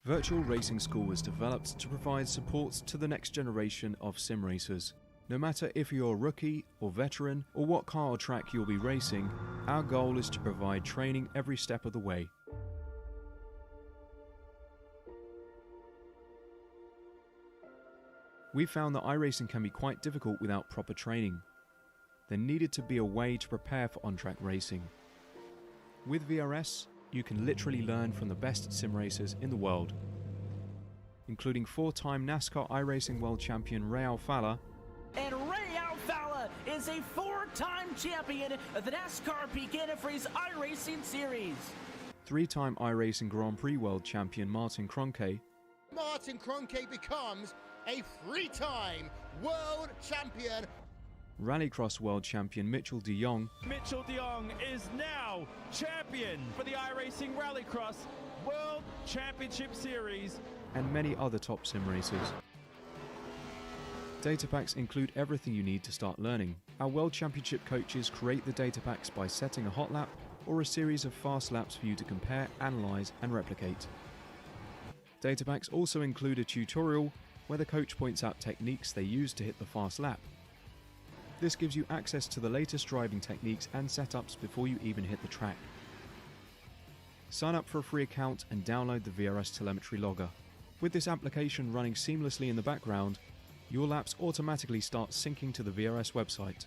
Virtual Racing School was developed to provide support to the next generation of sim racers. No matter if you're a rookie or veteran or what car or track you'll be racing, our goal is to provide training every step of the way. We found that iRacing can be quite difficult without proper training. There needed to be a way to prepare for on-track racing. With VRS, you can literally learn from the best sim racers in the world, including 4-time NASCAR iRacing World Champion Ray Alfala. And Ray Alfala is a 4-time champion of the NASCAR Peak Antifreeze iRacing Series. 3-time iRacing Grand Prix World Champion Martin Kroenke. Martin Kroenke becomes a 3-time world champion. Rallycross World Champion Mitchell de Jong. Mitchell de Jong is now champion for the iRacing Rallycross World Championship Series. And many other top sim racers. Data packs include everything you need to start learning. Our World Championship coaches create the data packs by setting a hot lap or a series of fast laps for you to compare, analyze, and replicate. Data packs also include a tutorial where the coach points out techniques they use to hit the fast lap. This gives you access to the latest driving techniques and setups before you even hit the track. Sign up for a free account and download the VRS telemetry logger. With this application running seamlessly in the background, your laps automatically start syncing to the VRS website.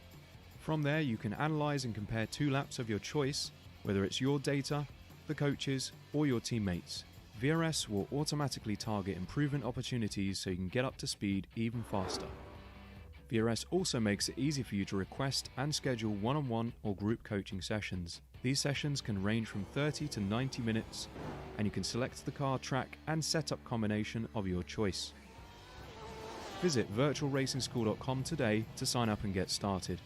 From there, you can analyze and compare 2 laps of your choice, whether it's your data, the coaches, or your teammates. VRS will automatically target improvement opportunities so you can get up to speed even faster. VRS also makes it easy for you to request and schedule one-on-one or group coaching sessions. These sessions can range from 30 to 90 minutes, and you can select the car, track, and setup combination of your choice. Visit virtualracingschool.com today to sign up and get started.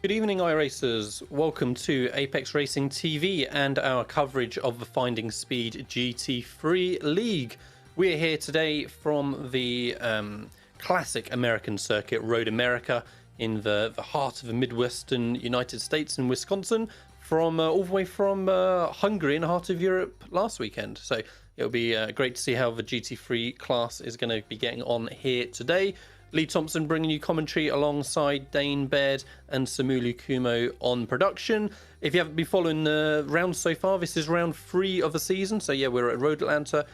Good evening, iRacers. Welcome to Apex Racing TV and our coverage of the Finding Speed GT3 League. We're here today from the classic American circuit, Road America, in the heart of the Midwestern United States in Wisconsin, from all the way from Hungary in the heart of Europe last weekend. So it'll be great to see how the GT3 class is going to be getting on here today. Lee Thompson bringing you commentary alongside Dane Baird and Samulu Kumo on production. If you haven't been following the rounds so far, this is round 3 of the season. So yeah, we're at Road Atlanta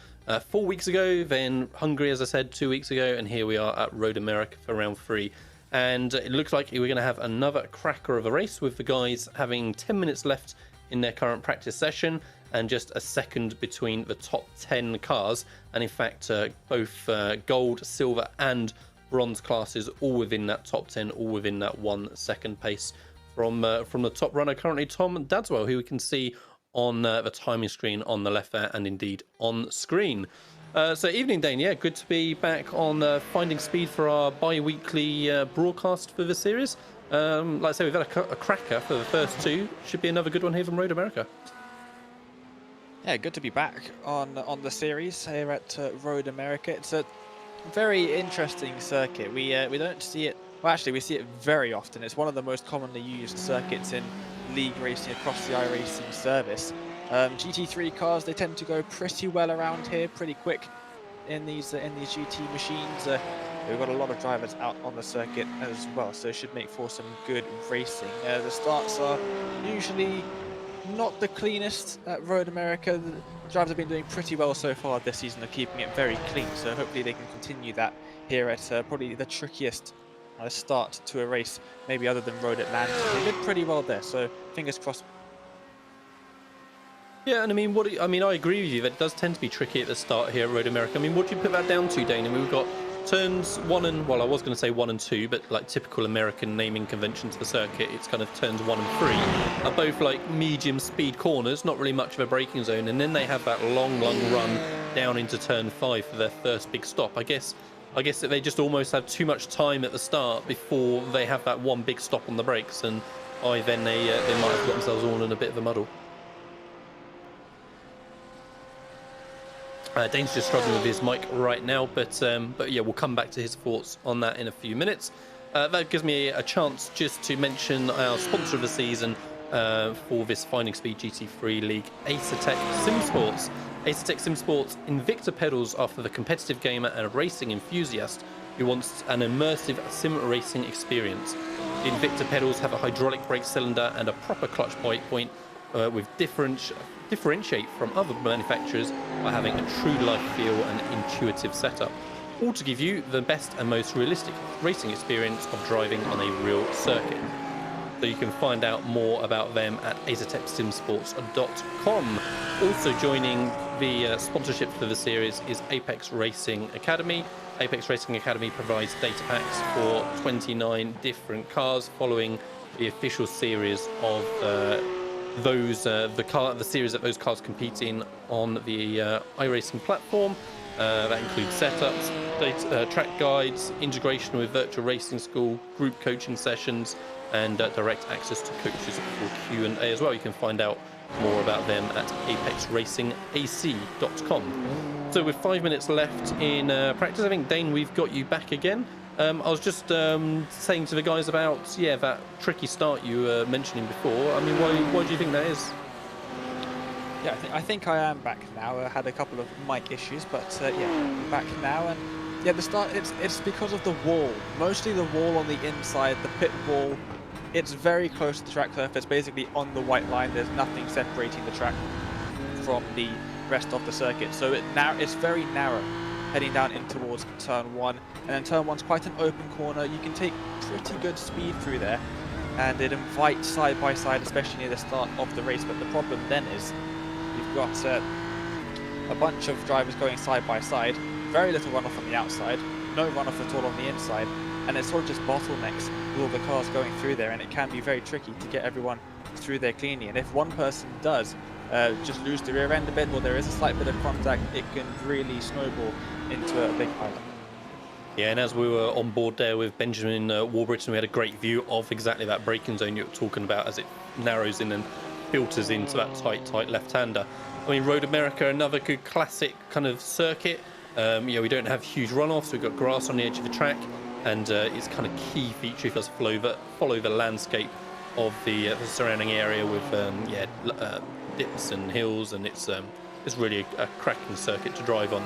4 weeks ago, then Hungary, as I said, 2 weeks ago, and here we are at Road America for round 3. And it looks like we're going to have another cracker of a race with the guys having 10 minutes left in their current practice session and just a second between the top 10 cars. And in fact, both gold, silver and bronze classes all within that top 10, all within that 1 second pace from the top runner currently, Tom Dadswell, who we can see on the timing screen on the left there and indeed on screen. So evening, Dane. Yeah, good to be back on Finding Speed for our bi-weekly broadcast for the series. Like I say, we've had a cracker for the first 2. Should be another good one here from Road America. Yeah, good to be back on the series here at Road America. It's a very interesting circuit. We don't see it, well actually we see it very often. It's one of the most commonly used circuits in league racing across the iRacing service. GT3 cars, they tend to go pretty well around here, pretty quick in these GT machines. We've got a lot of drivers out on the circuit as well, so it should make for some good racing. The starts are usually not the cleanest at Road America. The drivers have been doing pretty well so far this season of keeping it very clean, so hopefully they can continue that here at probably the trickiest start to a race, maybe other than Road Atlanta. They did pretty well there, so fingers crossed. Yeah, and I mean, I agree with you that it does tend to be tricky at the start here at Road America. I mean, what do you put that down to, Dane? I mean, we've got turns 1 and, well, I was going to say 1 and 2, but like typical American naming convention to the circuit, it's kind of turns 1 and 3 are both like medium speed corners, not really much of a braking zone, and then they have that long run down into turn 5 for their first big stop. I guess that they just almost have too much time at the start before they have that one big stop on the brakes, and then they might have got themselves all in a bit of a muddle. Dane's just struggling with his mic right now, but yeah, we'll come back to his thoughts on that in a few minutes. That gives me a chance just to mention our sponsor of the season for this Finding Speed GT3 League, Acertech SimSports. Acertech SimSports Invicta pedals are for the competitive gamer and racing enthusiast who wants an immersive sim racing experience. The Invicta pedals have a hydraulic brake cylinder and a proper clutch point with differentiate from other manufacturers by having a true life feel and intuitive setup, all to give you the best and most realistic racing experience of driving on a real circuit. So you can find out more about them at acertechsimsports.com. Also joining the sponsorship for the series is Apex Racing Academy. Apex Racing Academy provides data packs for 29 different cars following the official series of the series that those cars compete in on the iRacing platform. That includes setups, track guides, integration with virtual racing school, group coaching sessions, and direct access to coaches for Q&A as well. You can find out more about them at apexracingac.com. So with 5 minutes left in practice, I think, Dane, we've got you back again. I was just saying to the guys about, that tricky start you were mentioning before. I mean, why do you think that is? Yeah, I think I am back now. I had a couple of mic issues, but I'm back now. And yeah, the start, it's because of the wall. Mostly the wall on the inside, the pit wall. It's very close to the track surface, basically on the white line. There's nothing separating the track from the rest of the circuit. So it's very narrow, heading down in towards turn 1. And then turn 1's quite an open corner. You can take pretty good speed through there, and it invites side by side, especially near the start of the race. But the problem then is you've got a bunch of drivers going side by side, very little runoff on the outside, no runoff at all on the inside, and it sort of just bottlenecks with all the cars going through there, and it can be very tricky to get everyone through there cleanly. And if one person does just lose the rear end a bit, or there is a slight bit of contact, it can really snowball into a big pile. Yeah, and as we were on board there with Benjamin Warburton, we had a great view of exactly that braking zone you were talking about as it narrows in and filters into that tight left-hander. I mean, Road America, another good classic kind of circuit. We don't have huge runoffs. We've got grass on the edge of the track, and it's kind of key feature for us to follow the landscape of the surrounding area with dips and hills, and it's really a cracking circuit to drive on.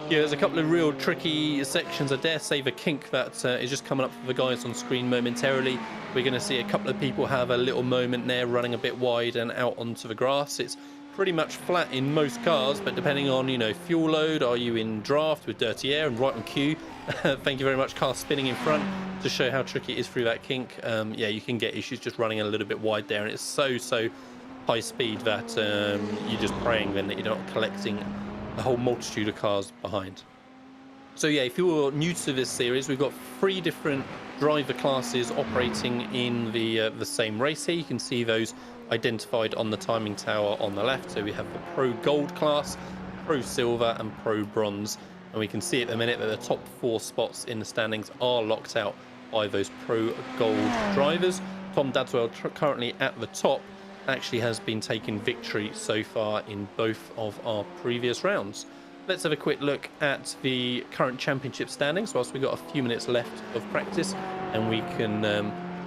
Yeah, there's a couple of real tricky sections. I dare say the kink that is just coming up for the guys on screen momentarily. We're going to see a couple of people have a little moment there, running a bit wide and out onto the grass. It's pretty much flat in most cars, but depending on, fuel load, are you in draft with dirty air and right on cue? Thank you very much, car spinning in front to show how tricky it is through that kink. You can get issues just running a little bit wide there, and it's so high speed that you're just praying then that you're not collecting a whole multitude of cars behind. So yeah, if you're new to this series, we've got 3 different driver classes operating in the same race here. You can see those identified on the timing tower on the left. So we have the Pro Gold class, Pro Silver and Pro Bronze, and we can see at the minute that the top 4 spots in the standings are locked out by those Pro Gold drivers. Tom Dadswell currently at the top actually has been taking victory so far in both of our previous rounds. Let's have a quick look at the current championship standings whilst we've got a few minutes left of practice, and we can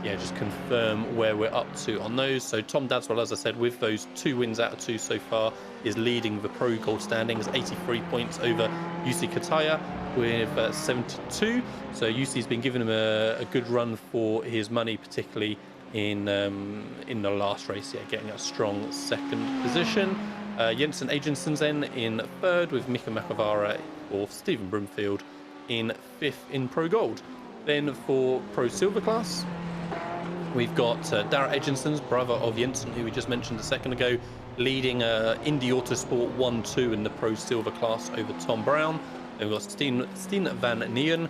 just confirm where we're up to on those. So Tom Dadswell, as I said, with those 2 wins out of 2 so far, is leading the Pro Gold standings, 83 points over Jussi Kataya with 72. So Jussi's been giving him a good run for his money, particularly in the last race, getting a strong second position. Jensen Agensensen in third, with Mika Makavara fourth, Stephen Broomfield in fifth in Pro Gold. Then for Pro Silver class, we've got Dara Edgenson's brother of Jensen, who we just mentioned a second ago, leading Indy Autosport 1-2 in the Pro Silver class over Tom Brown. Then we've got Steen van Nien,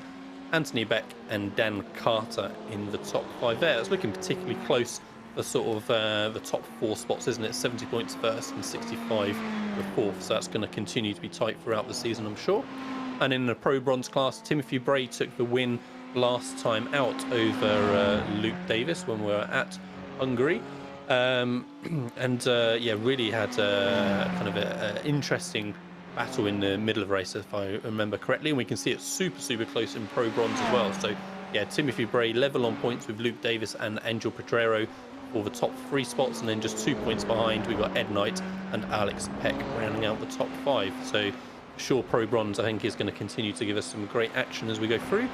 Anthony Beck and Dan Carter in the top 5 there. It's looking particularly close for sort of the top 4 spots, isn't it? 70 points first and 65 for fourth. So that's going to continue to be tight throughout the season, I'm sure. And in the Pro Bronze class, Timothy Bray took the win last time out over Luke Davis when we were at Hungary. Really had kind of an interesting battle in the middle of the race, if I remember correctly, and we can see it super close in Pro Bronze as well. So Timothy Bray level on points with Luke Davis and Angel Pedrero for the top 3 spots, and then just 2 points behind we've got Ed Knight and Alex Peck rounding out the top 5. So sure, Pro Bronze I think is going to continue to give us some great action as we go through.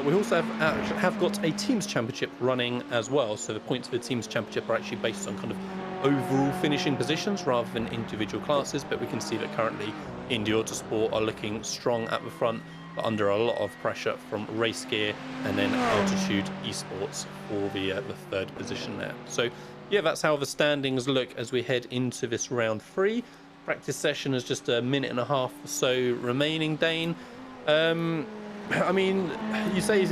We also have got a Teams Championship running as well, so the points for the Teams Championship are actually based on kind of overall finishing positions rather than individual classes, but we can see that currently Indy Autosport are looking strong at the front, but under a lot of pressure from Race Gear and then Altitude Esports for the third position there. So that's how the standings look as we head into this round 3. Practice session is just a minute and a half or so remaining, Dane. I mean, you say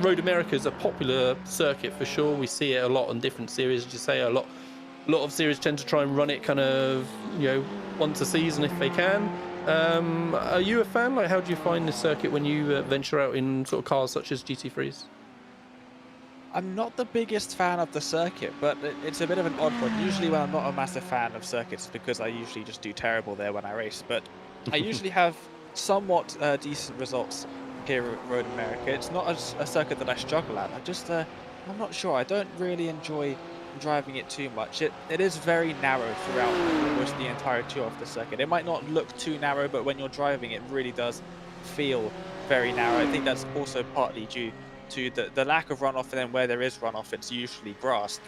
Road America is a popular circuit for sure. We see it a lot on different series. As you say, a lot of series tend to try and run it kind of, once a season if they can. Are you a fan? Like, how do you find the circuit when you venture out in sort of cars such as GT3s? I'm not the biggest fan of the circuit, but it's a bit of an odd one. Usually when I'm not a massive fan of circuits, because I usually just do terrible there when I race, but I usually have somewhat decent results here at Road America. It's not a circuit that I struggle at. I'm not sure. I don't really enjoy driving it too much. It is very narrow throughout almost the entirety of the circuit. It might not look too narrow, but when you're driving it really does feel very narrow. I think that's also partly due to the lack of runoff, and then where there is runoff it's usually grass,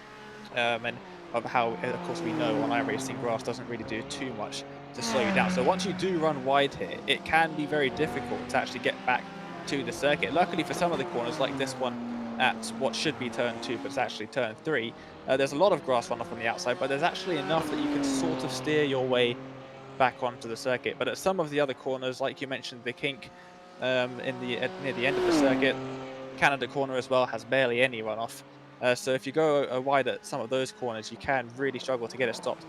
and of how, of course, we know on iRacing grass doesn't really do too much to slow you down. So once you do run wide here, it can be very difficult to actually get back to the circuit. Luckily for some of the corners, like this one at what should be turn 2 but it's actually turn 3, there's a lot of grass runoff on the outside, but there's actually enough that you can sort of steer your way back onto the circuit. But at some of the other corners, like you mentioned, the kink near the end of the circuit, Canada corner as well has barely any runoff. So if you go wide at some of those corners, you can really struggle to get it stopped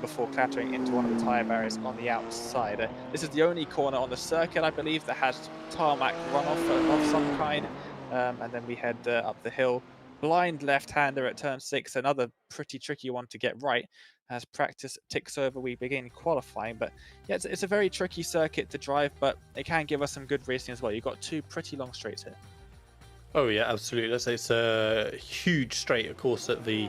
before clattering into one of the tyre barriers on the outside. This is the only corner on the circuit, I believe, that has tarmac runoff of some kind. And then we head up the hill. Blind left-hander at turn 6, another pretty tricky one to get right. As practice ticks over, we begin qualifying. But yeah, it's a very tricky circuit to drive, but it can give us some good racing as well. You've got 2 pretty long straights here. Oh yeah, absolutely. It's a huge straight, of course, at the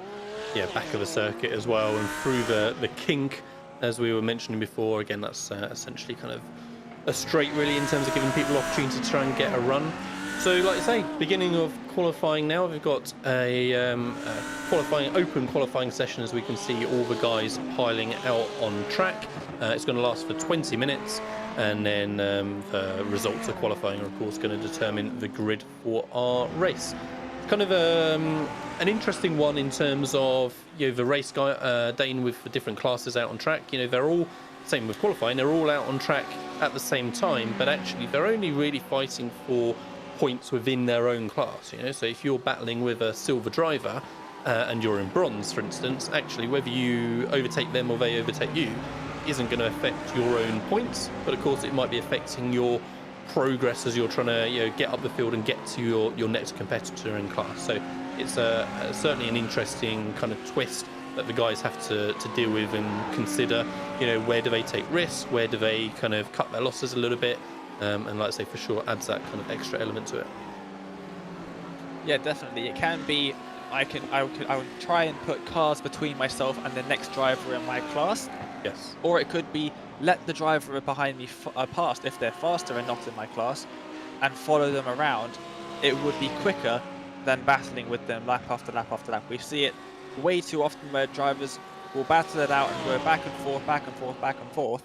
back of the circuit as well, and through the kink, as we were mentioning before. Again, that's essentially kind of a straight, really, in terms of giving people opportunity to try and get a run. So, like I say, beginning of qualifying now. We've got a open qualifying session, as we can see all the guys piling out on track. It's going to last for 20 minutes. And then the results of qualifying are, of course, going to determine the grid for our race. Kind of an interesting one in terms of the race guy, Dane, with the different classes out on track. They're all, same with qualifying, they're all out on track at the same time, but actually they're only really fighting for points within their own class. So if you're battling with a silver driver and you're in bronze, for instance, actually whether you overtake them or they overtake you isn't going to affect your own points, but of course it might be affecting your progress as you're trying to get up the field and get to your next competitor in class. So it's certainly an interesting kind of twist that the guys have to deal with and consider. Where do they take risks, where do they kind of cut their losses a little bit, and like I say, for sure adds that kind of extra element to it. Yeah, definitely. It can be I would try and put cars between myself and the next driver in my class. Yes. Or it could be let the driver behind me past if they're faster and not in my class, and follow them around. It would be quicker than battling with them lap after lap after lap. We see it way too often where drivers will battle it out and go back and forth, back and forth, back and forth,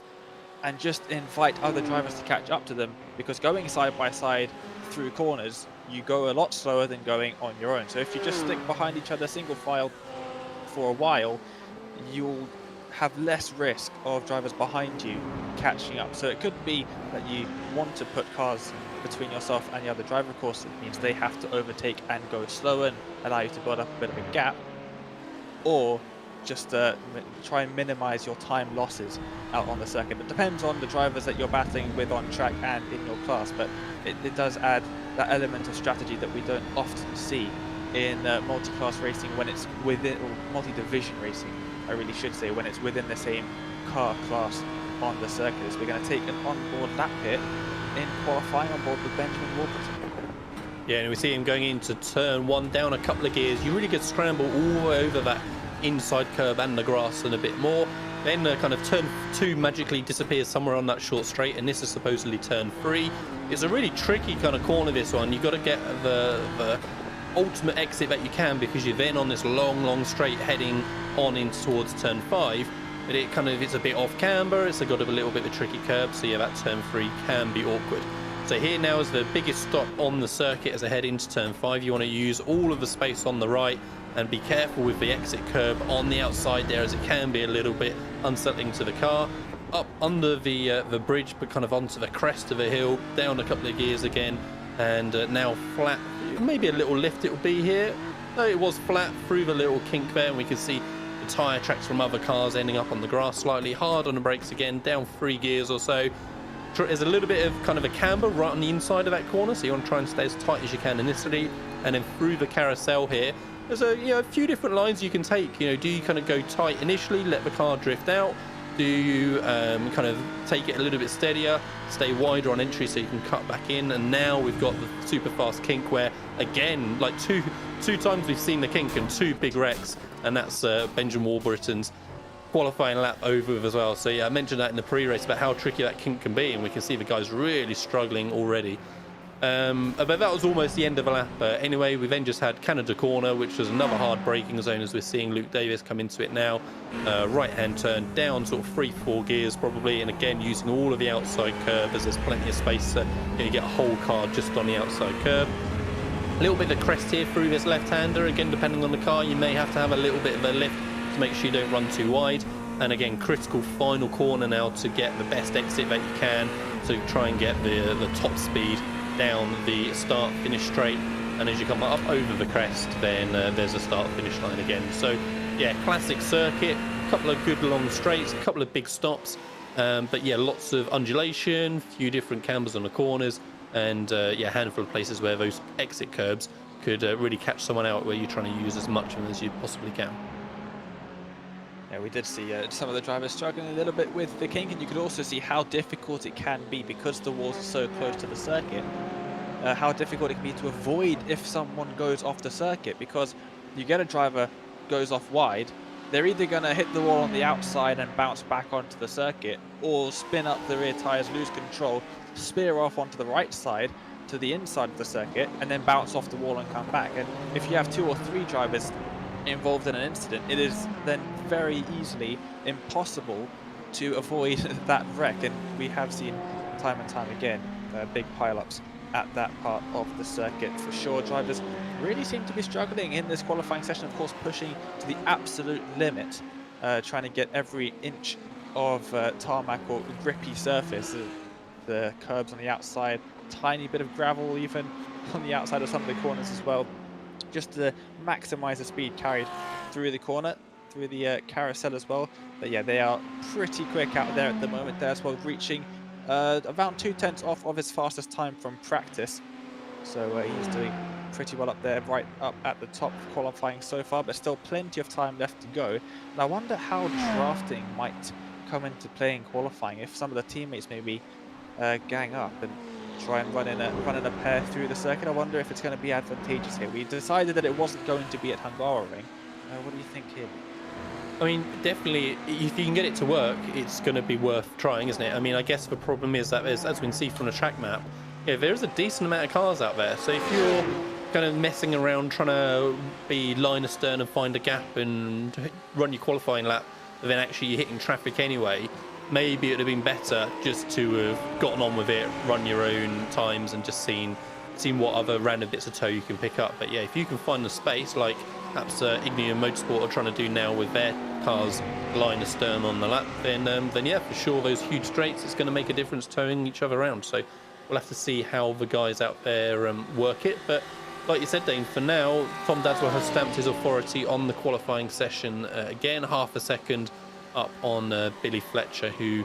and just invite other drivers to catch up to them, because going side by side through corners, you go a lot slower than going on your own. So if you just stick behind each other single file for a while, you'll have less risk of drivers behind you catching up. So it could be that you want to put cars between yourself and the other driver. Of course, it means they have to overtake and go slower and allow you to build up a bit of a gap, or just try and minimize your time losses out on the circuit. It depends on the drivers that you're battling with on track and in your class, but it does add that element of strategy that we don't often see in multi-class racing when it's within, or multi-division racing, I really should say, when it's within the same car class on the circuit. So we're going to take an onboard lap hit in qualifying on board with Benjamin Warburton. Yeah, and we see him going into turn 1, down a couple of gears. You really get scramble all the way over that inside curb and the grass and a bit more. Then kind of turn 2 magically disappears somewhere on that short straight, and this is supposedly turn 3. It's a really tricky kind of corner, this one. You've got to get the ultimate exit that you can, because you're then on this long straight heading on in towards turn 5. But it kind of, it's a bit off camber, it's got a little bit of a tricky curb, so yeah, that turn 3 can be awkward. So here now is the biggest stop on the circuit as I head into turn 5. You want to use all of the space on the right and be careful with the exit curb on the outside there, as it can be a little bit unsettling to the car. Up under the bridge, but kind of onto the crest of a hill, down a couple of gears again, and now flat. Maybe a little lift it will be here. No, it was flat through the little kink there, and we can see the tyre tracks from other cars ending up on the grass slightly. Hard on the brakes again, down 3 gears or so. There's a little bit of kind of a camber right on the inside of that corner, so you want to try and stay as tight as you can initially, and then through the carousel here. There's a few different lines you can take. Do you kind of go tight initially, let the car drift out? Do you kind of take it a little bit steadier, stay wider on entry so you can cut back in? And now we've got the super fast kink where, again, like two times we've seen the kink and 2 big wrecks, and that's Benjamin Warburton's qualifying lap over with as well. So yeah, I mentioned that in the pre-race about how tricky that kink can be, and we can see the guys really struggling already. But that was almost the end of a lap. Anyway, we then just had Canada corner, which was another hard braking zone, as we're seeing Luke Davis come into it now. Right hand turn down sort of 3-4 gears probably, and again using all of the outside curb, as there's plenty of space, so you get a whole car just on the outside curb. A little bit of crest here through this left-hander. Again, depending on the car, you may have to have a little bit of a lift to make sure you don't run too wide. And again, critical final corner now to get the best exit that you can, to try and get the top speed down the start finish straight. And as you come up over the crest, then there's a start finish line again. So yeah, classic circuit, a couple of good long straights, a couple of big stops, but yeah, lots of undulation, a few different cambers on the corners, and yeah, a handful of places where those exit curbs could really catch someone out, where you're trying to use as much of them as you possibly can. Yeah, we did see some of the drivers struggling a little bit with the kink, and you could also see how difficult it can be, because the walls are so close to the circuit, how difficult it can be to avoid if someone goes off the circuit, because you get a driver goes off wide, they're either going to hit the wall on the outside and bounce back onto the circuit, or spin up the rear tyres, lose control, spear off onto the right side to the inside of the circuit, and then bounce off the wall and come back. And if you have 2 or 3 drivers involved in an incident, it is then very easily impossible to avoid that wreck, and we have seen time and time again big pile-ups at that part of the circuit for sure. Drivers really seem to be struggling in this qualifying session, of course pushing to the absolute limit, trying to get every inch of tarmac or grippy surface, the curbs on the outside, tiny bit of gravel even on the outside of some of the corners as well, just to maximize the speed carried through the corner, through the carousel as well. But yeah, they are pretty quick out there at the moment there as well, reaching around 2/10 off of his fastest time from practice. So he's doing pretty well up there, right up at the top of qualifying so far, but still plenty of time left to go. And I wonder how drafting might come into play in qualifying, if some of the teammates maybe gang up and try and run in a pair through the circuit. I wonder if it's going to be advantageous here. We decided that it wasn't going to be at Hungaroring. What do you think here? I mean, definitely, if you can get it to work, it's going to be worth trying, isn't it? I mean, I guess the problem is that, as we can see from the track map, yeah, there is a decent amount of cars out there. So if you're kind of messing around trying to be line astern and find a gap and run your qualifying lap, but then actually you're hitting traffic anyway, maybe it would have been better just to have gotten on with it, run your own times, and just seen what other random bits of tow you can pick up. But yeah, if you can find the space, like perhaps Ignium Motorsport are trying to do now with their cars line astern on the lap, then yeah, for sure those huge straights, it's going to make a difference towing each other around. So we'll have to see how the guys out there work it. But like you said, Dane, for now, Tom Dadswell has stamped his authority on the qualifying session again, half a second up on Billy Fletcher, who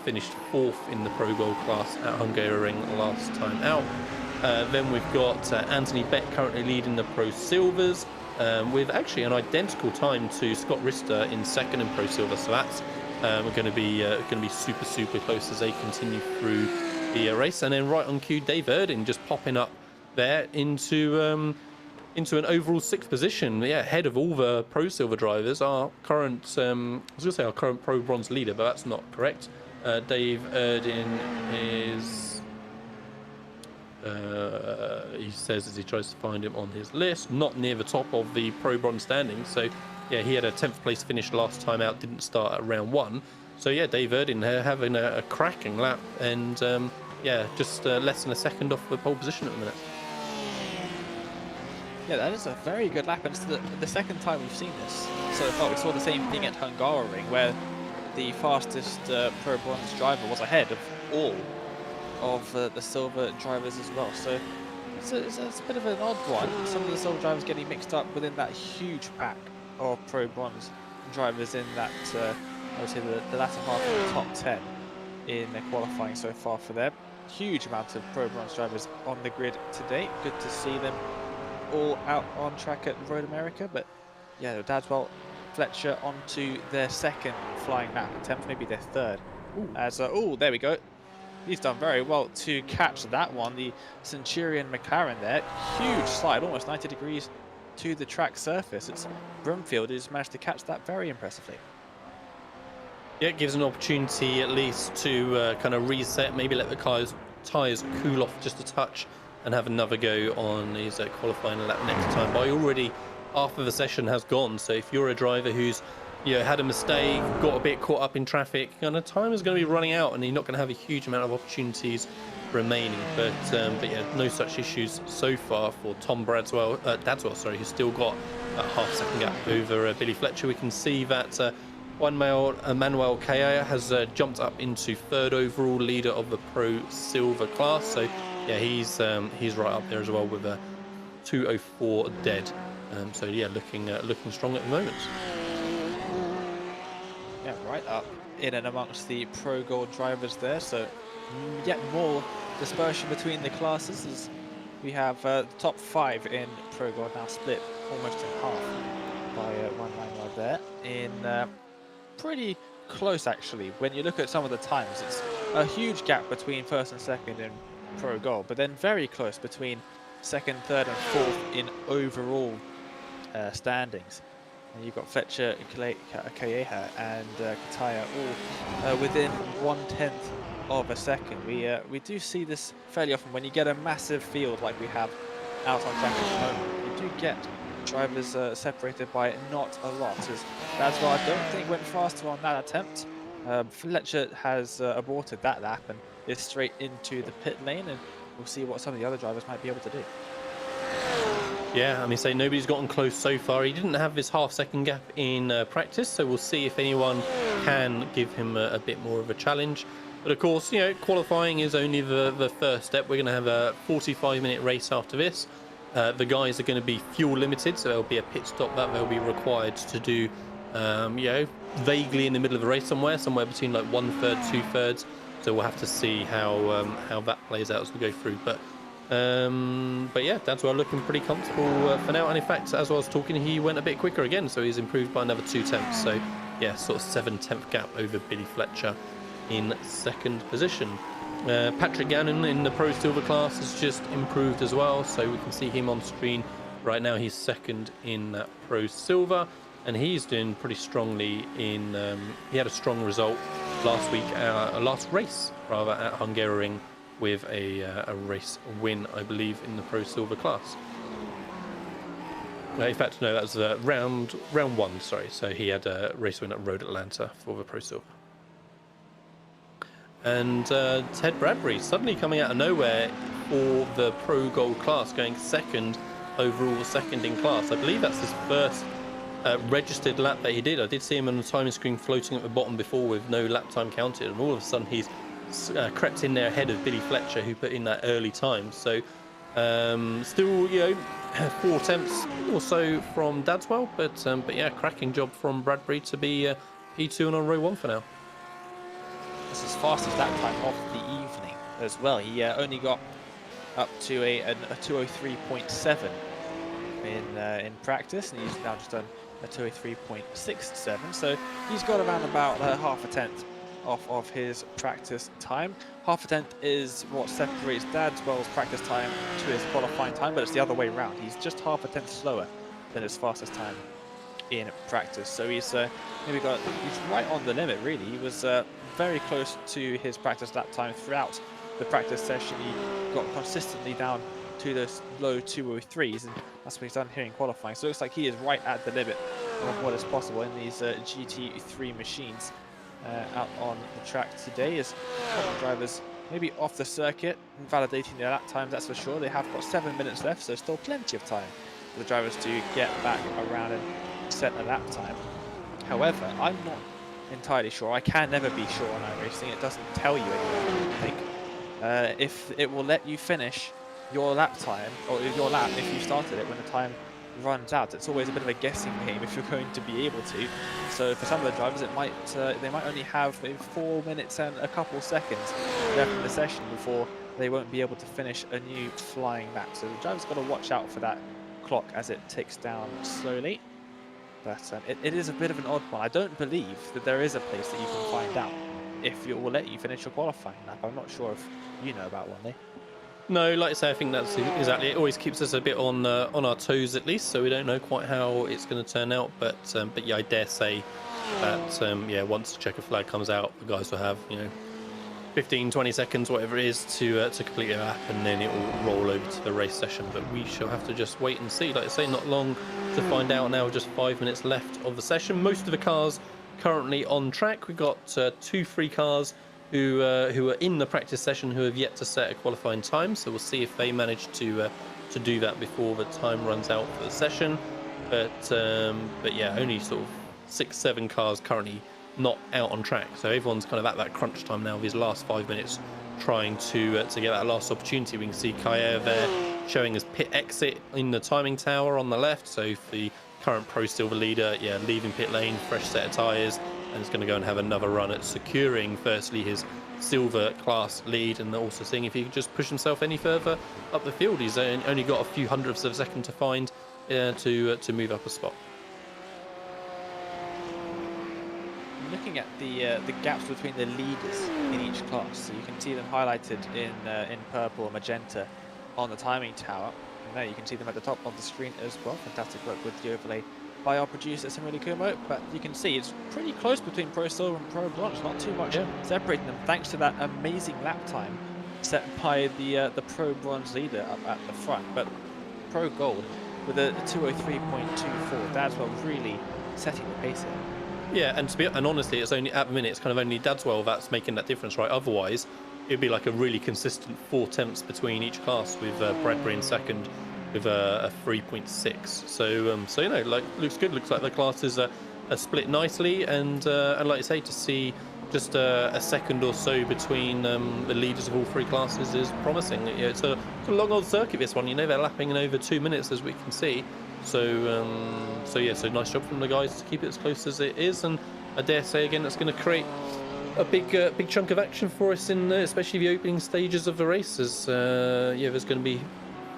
finished 4th in the Pro Gold class at Hungaroring last time out. Then we've got Anthony Beck currently leading the Pro Silvers with actually an identical time to Scott Rister in 2nd in Pro Silver. So that's going to be super close as they continue through the race. And then right on cue, Dave Erdin just popping up there into an overall 6th position, yeah, ahead of all the Pro Silver drivers. Our current, I was going to say our current Pro Bronze leader, but that's not correct. Dave Erdin is, he says as he tries to find him on his list, not near the top of the Pro Bronze standings. So yeah, he had a 10th place finish last time out, didn't start at round 1. So yeah, Dave Erdin having a cracking lap, and yeah, just less than a second off the pole position at the minute. Yeah, that is a very good lap, and it's the second time we've seen this so far. We saw the same thing at Hungaroring, where the fastest Pro Bronze driver was ahead of all of the silver drivers as well. So it's a bit of an odd one. Some of the silver drivers getting mixed up within that huge pack of Pro Bronze drivers in that, I would say, the latter half of the top 10 in their qualifying so far for them. Huge amount of Pro Bronze drivers on the grid today. Good to see them all out on track at Road America. But yeah, Dadswell, Fletcher onto their 2nd flying lap attempt, maybe their 3rd. As oh, there we go. He's done very well to catch that one. The Centurion McLaren there, huge slide, almost 90 degrees to the track surface. It's Brumfield who's managed to catch that very impressively. Yeah, it gives an opportunity at least to kind of reset, maybe let the tyres cool off just a touch, and have another go on his qualifying lap next time. But already half of the session has gone, so if you're a driver who's had a mistake, got a bit caught up in traffic, kind of time is going to be running out, and you're not going to have a huge amount of opportunities remaining. But yeah, no such issues so far for Tom Dadswell, sorry, who's still got a half-second gap over Billy Fletcher. We can see that Manuel Kaya has jumped up into 3rd overall, leader of the Pro Silver class. So yeah, he's right up there as well with a 2:04 dead. So yeah, looking strong at the moment. Yeah, right up in and amongst the Pro Gold drivers there. So yet more dispersion between the classes, as we have the top 5 in Pro Gold now split almost in half by one line right there. In pretty close actually. When you look at some of the times, it's a huge gap between 1st and 2nd in Pro Gold, but then very close between 2nd, 3rd and 4th in overall standings. And you've got Fletcher, Calleja and Kataya all within 1/10 of a second. We do see this fairly often when you get a massive field like we have out on track at the moment. You do get drivers separated by not a lot. That's why I don't think went faster on that attempt. Fletcher has aborted that lap and is straight into the pit lane, and we'll see what some of the other drivers might be able to do. Yeah, I mean, say nobody's gotten close so far. He didn't have this half-second gap in practice, so we'll see if anyone can give him a bit more of a challenge. But of course, qualifying is only the first step. We're going to have a 45-minute race after this. The guys are going to be fuel limited, so there'll be a pit stop that they'll be required to do, vaguely in the middle of the race somewhere between like 1/3, 2/3. So we'll have to see how that plays out as we go through. But yeah, Dadswell looking pretty comfortable for now. And in fact, as I was talking, he went a bit quicker again, so he's improved by another 2/10. So yeah, sort of 7/10 gap over Billy Fletcher in 2nd position. Patrick Gannon in the Pro Silver class has just improved as well, so we can see him on screen right now. He's 2nd in that Pro Silver, and he's doing pretty strongly in he had a strong result last race at Hungaroring with a race win, I believe, in the Pro Silver class. In fact, no, that was round one. Sorry, so he had a race win at Road Atlanta for the Pro Silver. And Ted Bradbury suddenly coming out of nowhere for the Pro Gold class, going second overall, second in class. I believe that's his first registered lap that he did. I did see him on the timing screen floating at the bottom before with no lap time counted, and all of a sudden he's crept in there ahead of Billy Fletcher, who put in that early time. So still, 4 attempts or so from Dadswell, but yeah, cracking job from Bradbury to be P2 on row 1 for now. That's his fastest lap time of the evening as well. He only got up to a 203.7 in practice, and he's now just done a 203.67. So he's got around about half a tenth off of his practice time. Half a tenth is what separates Dadswell's practice time to his qualifying time, but it's the other way around. He's just half a tenth slower than his fastest time in practice. So he's right on the limit, really. He was very close to his practice lap time throughout the practice session. He got consistently down to those low 203s, and that's what he's done here in qualifying. So it looks like he is right at the limit of what is possible in these GT3 machines out on the track today. As drivers maybe off the circuit and validating their lap times, that's for sure. They have got 7 minutes left, so still plenty of time for the drivers to get back around and set a lap time. However, I'm not entirely sure. I can never be sure on iRacing. It doesn't tell you anywhere, I think. If it will let you finish your lap time, or your lap if you started it when the time runs out. It's always a bit of a guessing game if you're going to be able to. So for some of the drivers, it might they might only have maybe 4 minutes and a couple seconds left in the session before they won't be able to finish a new flying lap. So the driver's got to watch out for that clock as it ticks down slowly. But it is a bit of an odd one. I don't believe that there is a place that you can find out if it will let you finish your qualifying lap. I'm not sure if you know about one, Lee. No, like I say, I think that's exactly it. Always keeps us a bit on our toes at least, so we don't know quite how it's going to turn out. But yeah, I dare say that once the checker flag comes out, the guys will have 15-20 seconds, whatever it is, to complete their lap, and then it will roll over to the race session. But we shall have to just wait and see. Like I say, not long to find out now. Just 5 minutes left of the session. Most of the cars currently on track. We've got 2 free cars who are in the practice session who have yet to set a qualifying time, so we'll see if they manage to do that before the time runs out for the session. But yeah, only sort of 6-7 cars currently not out on track, so everyone's kind of at that crunch time now of his last 5 minutes, trying to get that last opportunity. We can see Kayer there showing his pit exit in the timing tower on the left, so for the current Pro Silver leader, yeah, leaving pit lane, fresh set of tyres, and is going to go and have another run at securing firstly his silver class lead, and also seeing if he can just push himself any further up the field. He's only got a few hundredths of a second to find to move up a spot. Looking at the gaps between the leaders in each class, so you can see them highlighted in purple and magenta on the timing tower. And there you can see them at the top of the screen as well. Fantastic work with the overlay by our producer Simuli Kumo, but you can see it's pretty close between Pro Silver and Pro Bronze, not too much separating them, thanks to that amazing lap time set by the Pro Bronze leader up at the front. But Pro Gold with a 203.24, Dadswell really setting the pace here. Yeah, and honestly, it's only at the minute, it's kind of only Dadswell that's making that difference, right? Otherwise, it'd be like a really consistent 4 tenths between each class, with Bradbury in second with a 3.6. So like, looks good. Looks like the classes are split nicely, and like I say, to see just a second or so between the leaders of all 3 classes is promising. It's a long old circuit, this one. They're lapping in over 2 minutes, as we can see. So nice job from the guys to keep it as close as it is, and I dare say again that's going to create a big chunk of action for us in especially the opening stages of the races. There's going to be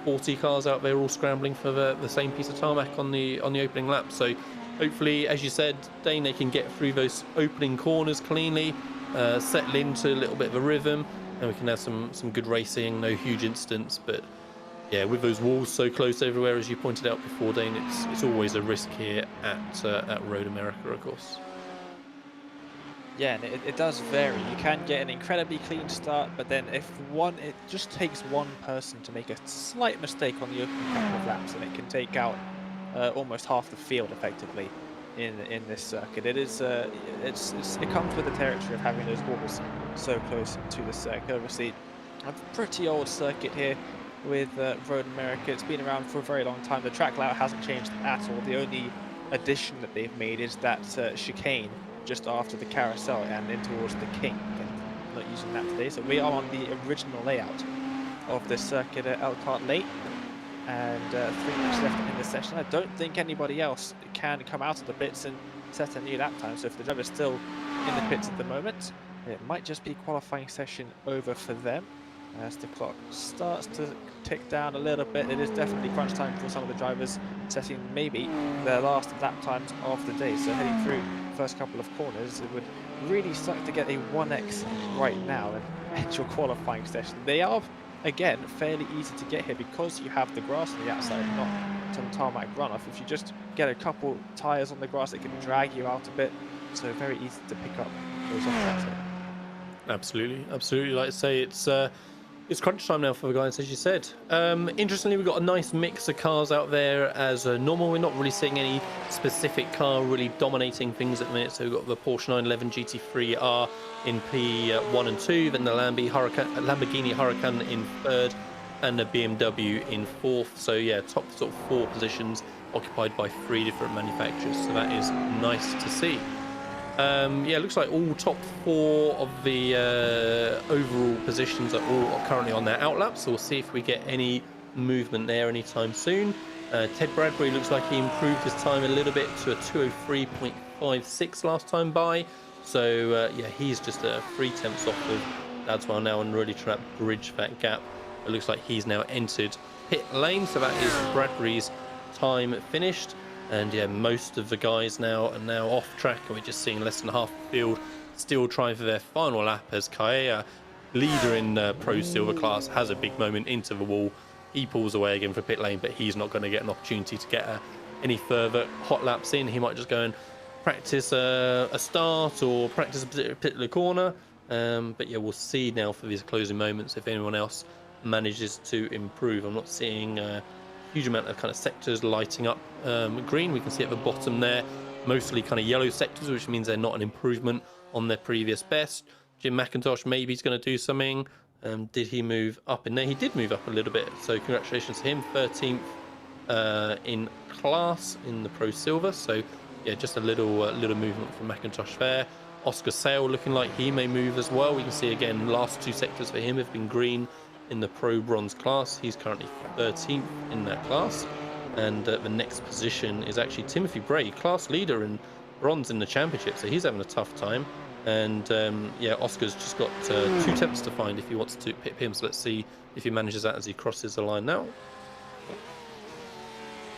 40 cars out there all scrambling for the same piece of tarmac on the opening lap. So hopefully, as you said, Dane, they can get through those opening corners cleanly, settle into a little bit of a rhythm, and we can have some good racing. No huge incidents, but yeah, with those walls so close everywhere, as you pointed out before, Dane, it's always a risk here at Road America, of course. Yeah, and it does vary. You can get an incredibly clean start, but then it just takes one person to make a slight mistake on the opening couple of laps, and it can take out almost half the field effectively in this circuit. It comes with the territory of having those walls so close to the circuit. Obviously, a pretty old circuit here with Road America. It's been around for a very long time. The track layout hasn't changed at all. The only addition that they've made is that chicane just after the carousel and in towards the King. I'm not using that today, so we are on the original layout of the circuit at Elkhart Lake, and 3 laps left in the session. I don't think anybody else can come out of the pits and set a new lap time, so if the driver's still in the pits at the moment, it might just be qualifying session over for them. As the clock starts to tick down a little bit, it is definitely crunch time for some of the drivers, setting maybe their last lap times of the day. So heading through the first couple of corners, it would really suck to get a 1x right now and end your qualifying session. They are, again, fairly easy to get here because you have the grass on the outside, not some tarmac runoff. If you just get a couple tyres on the grass, it can drag you out a bit, so very easy to pick up those off that side. Absolutely, absolutely. Like I say, it's crunch time now for the guys, as you said. Interestingly, we've got a nice mix of cars out there as normal. We're not really seeing any specific car really dominating things at the minute. So we've got the Porsche 911 GT3 R in P1 and 2, then the Lamborghini Huracan in 3rd, and the BMW in 4th. So yeah, top sort of 4 positions occupied by 3 different manufacturers. So that is nice to see. Yeah, it looks like all top 4 of the overall positions are all currently on their outlaps, so we'll see if we get any movement there anytime soon. Ted Bradbury looks like he improved his time a little bit to a 2:03.56 last time by, so yeah, he's just 3/10 off of Dadswell now and really trying to bridge that gap. It looks like he's now entered pit lane, so that is Bradbury's time finished. And yeah, most of the guys now are now off track, and we're just seeing less than half the field still trying for their final lap as Kaea, leader in Pro Silver class, has a big moment into the wall. He pulls away again for pit lane, but he's not going to get an opportunity to get any further hot laps in. He might just go and practice a start or practice a particular corner. But yeah, we'll see now for these closing moments if anyone else manages to improve. I'm not seeing huge amount of kind of sectors lighting up green. We can see at the bottom there mostly kind of yellow sectors, which means they're not an improvement on their previous best. Jim McIntosh, maybe he's going to do something. Did he move up in there? He did move up a little bit, so congratulations to him. 13th in class in the Pro Silver, so yeah, just a little movement from McIntosh there. Oscar Sale looking like he may move as well. We can see again last 2 sectors for him have been green in the Pro Bronze class. He's currently 13th in that class, and the next position is actually Timothy Bray, class leader in bronze in the championship, so he's having a tough time. And yeah, Oscar's just got 2 tenths to find if he wants to pit him, so let's see if he manages that as he crosses the line now.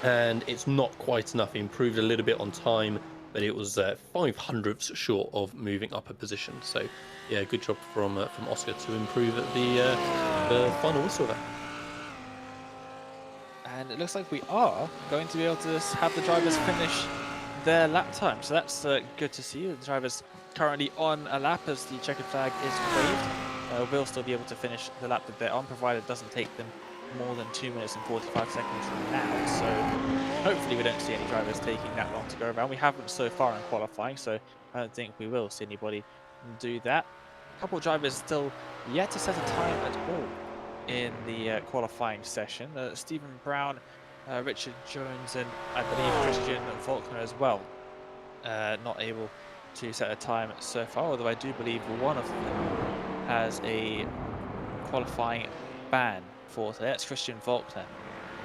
And it's not quite enough. He improved a little bit on time, but it was 5/100ths short of moving up a position. So yeah, good job from Oscar to improve at the final whistle there. And it looks like we are going to be able to have the drivers finish their lap time. So that's good to see. The drivers currently on a lap as the checkered flag is waved. We'll still be able to finish the lap that they're on, provided it doesn't take them more than 2 minutes and 45 seconds from now. So hopefully we don't see any drivers taking that long to go around. We haven't so far in qualifying, so I don't think we will see anybody do that. A couple of drivers still yet to set a time at all in the qualifying session. Stephen Brown, Richard Jones, and I believe Christian Faulkner as well. Not able to set a time so far, although I do believe one of them has a qualifying ban for today. That's Christian Faulkner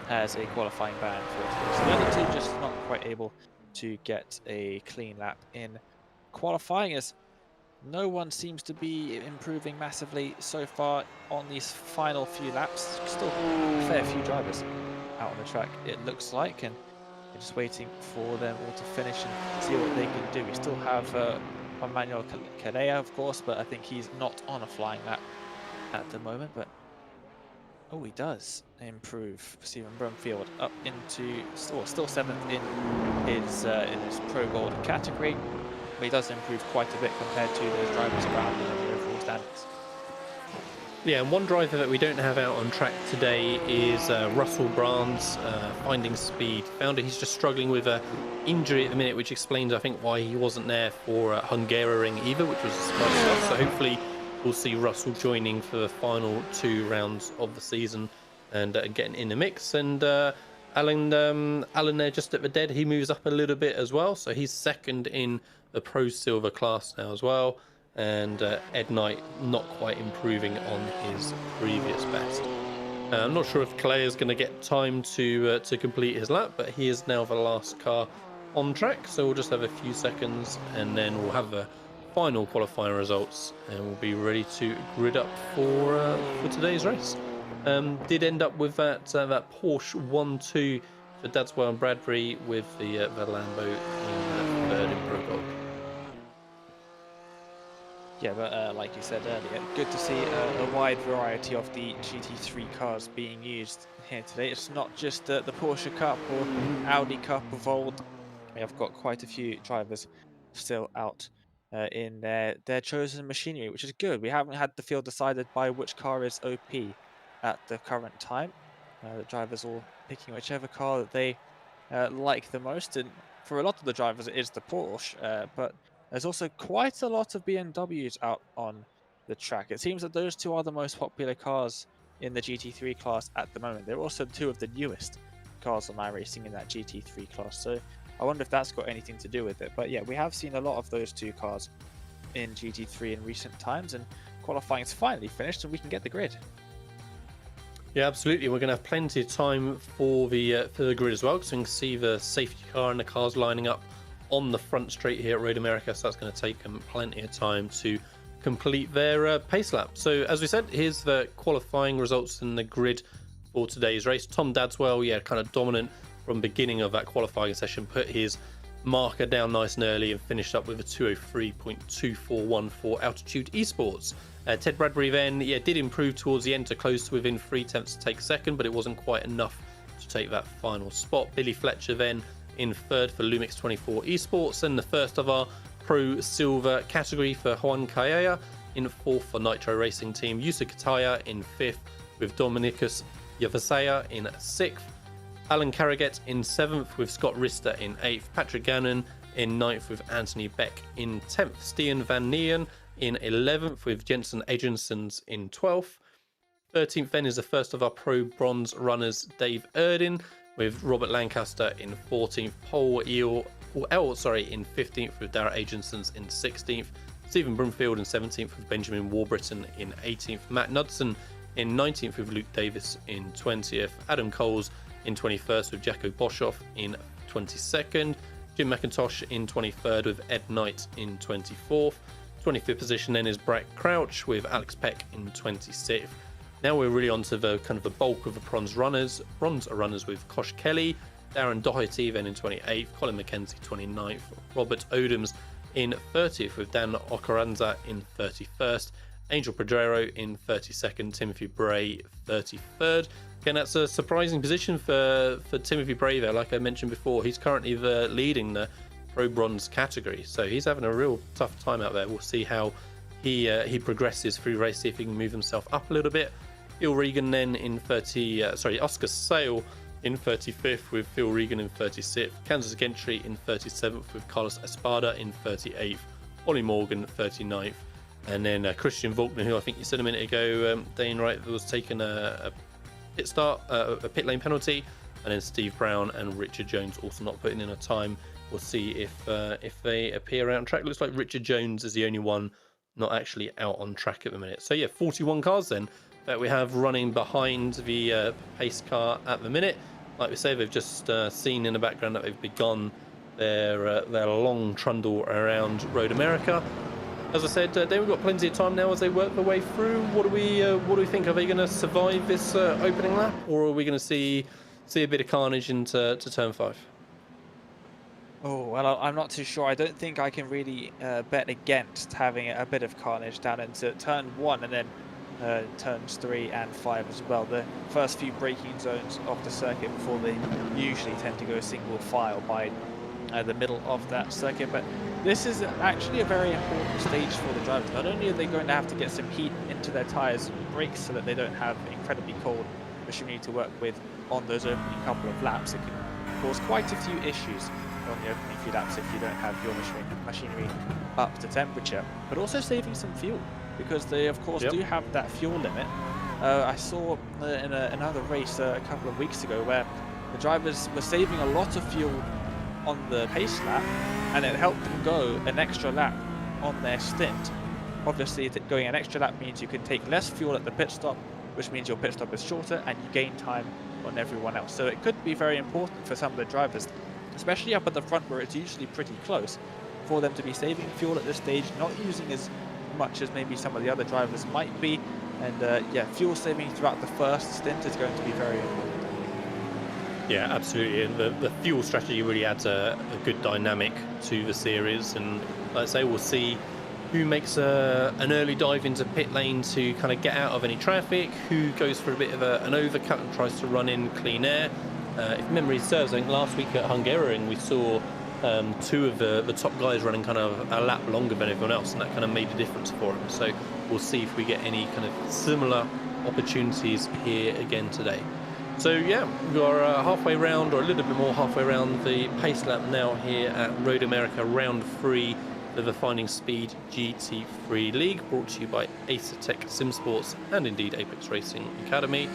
has a qualifying ban for today. So the other two just not quite able to get a clean lap in qualifying, as no one seems to be improving massively so far on these final few laps. Still a fair few drivers out on the track, it looks like, and we're just waiting for them all to finish and see what they can do. We still have Manuel Cadea, of course, but I think he's not on a flying lap at the moment. But oh, he does improve. Stephen Brumfield up into still 7th in his Pro Gold category. But he does improve quite a bit compared to those drivers around him in the overall standings. Yeah, and one driver that we don't have out on track today is Russell Brand's finding speed. Found that he's just struggling with an injury at the minute, which explains, I think, why he wasn't there for Hungaroring either, which was a surprise to us. So hopefully we'll see Russell joining for the final 2 rounds of the season and getting in the mix. And Alan there just at the dead, he moves up a little bit as well. So he's second in the Pro Silver class now as well. And Ed Knight not quite improving on his previous best. I'm not sure if Clay is going to get time to complete his lap, but he is now the last car on track, so we'll just have a few seconds and then we'll have the final qualifying results and we'll be ready to grid up for today's race. Did end up with that Porsche 1-2 for Dadswell and Bradbury, with the Lambo in third in Pro Gold. Yeah, but like you said earlier, good to see a wide variety of the GT3 cars being used here today. It's not just the Porsche Cup or Audi Cup of old. We have got quite a few drivers still out in their chosen machinery, which is good. We haven't had the field decided by which car is OP at the current time. The drivers all picking whichever car that they like the most, and for a lot of the drivers it is the Porsche, but there's also quite a lot of BMWs out on the track. It seems that those two are the most popular cars in the GT3 class at the moment. They're also 2 of the newest cars on iRacing in that GT3 class, so I wonder if that's got anything to do with it. But yeah, we have seen a lot of those 2 cars in GT3 in recent times, and qualifying's finally finished and we can get the grid. Yeah, absolutely. We're going to have plenty of time for the grid as well, because we can see the safety car and the cars lining up on the front straight here at Road America, so that's going to take them plenty of time to complete their pace lap. So as we said, here's the qualifying results in the grid for today's race. Tom Dadswell, yeah, kind of dominant from beginning of that qualifying session, put his marker down nice and early and finished up with a 2:03.2414 for Altitude Esports. Ted Bradbury then, yeah, did improve towards the end to close to within 0.3 to take second, but it wasn't quite enough to take that final spot. Billy Fletcher then in third for Lumix 24 Esports, and the first of our Pro Silver category for Juan Calleja in fourth for Nitro Racing Team. Yusa Kataya in fifth, with Dominicus Yavasaya in sixth. Alan Carraget in seventh, with Scott Rister in eighth. Patrick Gannon in ninth, with Anthony Beck in 10th. Stian Van Nien in 11th, with Jensen Adriansons in 12th. 13th then is the first of our Pro Bronze runners, Dave Erdin, with Robert Lancaster in 14th, Paul in 15th, with Darragh Adriansons in 16th, Stephen Broomfield in 17th, with Benjamin Warburton in 18th, Matt Knudsen in 19th, with Luke Davis in 20th, Adam Coles in 21st, with Jacko Boschoff in 22nd, Jim McIntosh in 23rd, with Ed Knight in 24th. 25th position then is Brett Crouch, with Alex Peck in 26th. Now we're really onto the kind of the bulk of the bronze runners with Kosh Kelly, Darren Doherty then in 28th, Colin McKenzie 29th, Robert Odoms in 30th, with Dan Ocaranza in 31st, Angel Pedrero in 32nd, Timothy Bray 33rd. Again, that's a surprising position for Timothy Bray there. Like I mentioned before, he's currently leading the Pro Bronze category, so he's having a real tough time out there. We'll see how he progresses through race, see if he can move himself up a little bit. Phil Regan then in Oscar Sale in 35th, with Phil Regan in 36th, Kansas Gentry in 37th, with Carlos Espada in 38th, Ollie Morgan 39th, and then Christian Volkner, who I think you said a minute ago, Dane Wright, was taking a pit lane penalty, and then Steve Brown and Richard Jones also not putting in a time. We'll see if they appear out on track. Looks like Richard Jones is the only one not actually out on track at the minute. So yeah, 41 cars then that we have running behind the pace car at the minute. Like we say, they've just seen in the background that they've begun their long trundle around Road America. As I said, they've got plenty of time now as they work their way through. What do we think? Are they going to survive this opening lap, or are we going to see a bit of carnage into turn 5? Oh, well, I'm not too sure. I don't think I can really bet against having a bit of carnage down into turn 1 and then turns 3 and 5 as well. The first few braking zones of the circuit before they usually tend to go single file by the middle of that circuit. But this is actually a very important stage for the drivers. Not only are they going to have to get some heat in into their tyres and brakes so that they don't have incredibly cold machinery to work with on those opening couple of laps. It can cause quite a few issues on the opening few laps if you don't have your machinery up to temperature, but also saving some fuel because they of course do have that fuel limit. I saw in another race a couple of weeks ago where the drivers were saving a lot of fuel on the pace lap, and it helped them go an extra lap on their stint. Obviously, going an extra lap means you can take less fuel at the pit stop, which means your pit stop is shorter and you gain time on everyone else. So it could be very important for some of the drivers, especially up at the front where it's usually pretty close, for them to be saving fuel at this stage, not using as much as maybe some of the other drivers might be. And yeah, fuel saving throughout the first stint is going to be very important. Yeah, absolutely. And the fuel strategy really adds a good dynamic to the series. And like I say, we'll see who makes an early dive into pit lane to kind of get out of any traffic, who goes for a bit of an overcut and tries to run in clean air. If memory serves, I think last week at Hungaroring we saw two of the top guys running kind of a lap longer than everyone else, and that kind of made a difference for them. So we'll see if we get any kind of similar opportunities here again today. So yeah, we are halfway round, or a little bit more halfway around the pace lap now here at Road America round 3 of the Finding Speed GT3 League, brought to you by Acertech Sim Sports and indeed Apex Racing Academy.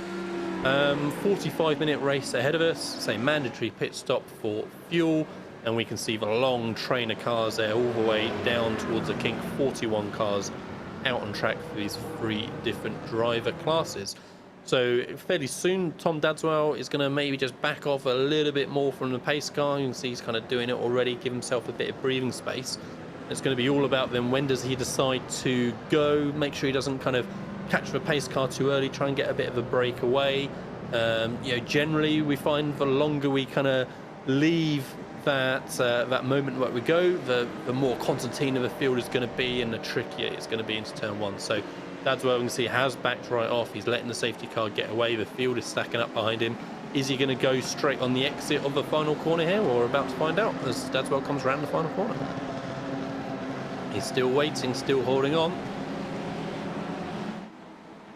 45-minute race ahead of us, say mandatory pit stop for fuel, and we can see the long train of cars there all the way down towards the kink. 41 cars out on track for these 3 different driver classes. So fairly soon Tom Dadswell is going to maybe just back off a little bit more from the pace car. You can see he's kind of doing it already, give himself a bit of breathing space. It's going to be all about then when does he decide to go, make sure he doesn't kind of catch the pace car too early, try and get a bit of a break away. You know, generally we find the longer we kind of leave that moment where we go, the more concertina the field is going to be, and the trickier it's going to be into turn 1. So that's where we can see has backed right off. He's letting the safety car get away. The field is stacking up behind him. Is he going to go straight on the exit of the final corner here? Well, we're about to find out as Dadswell comes around the final corner. He's still waiting, still holding on.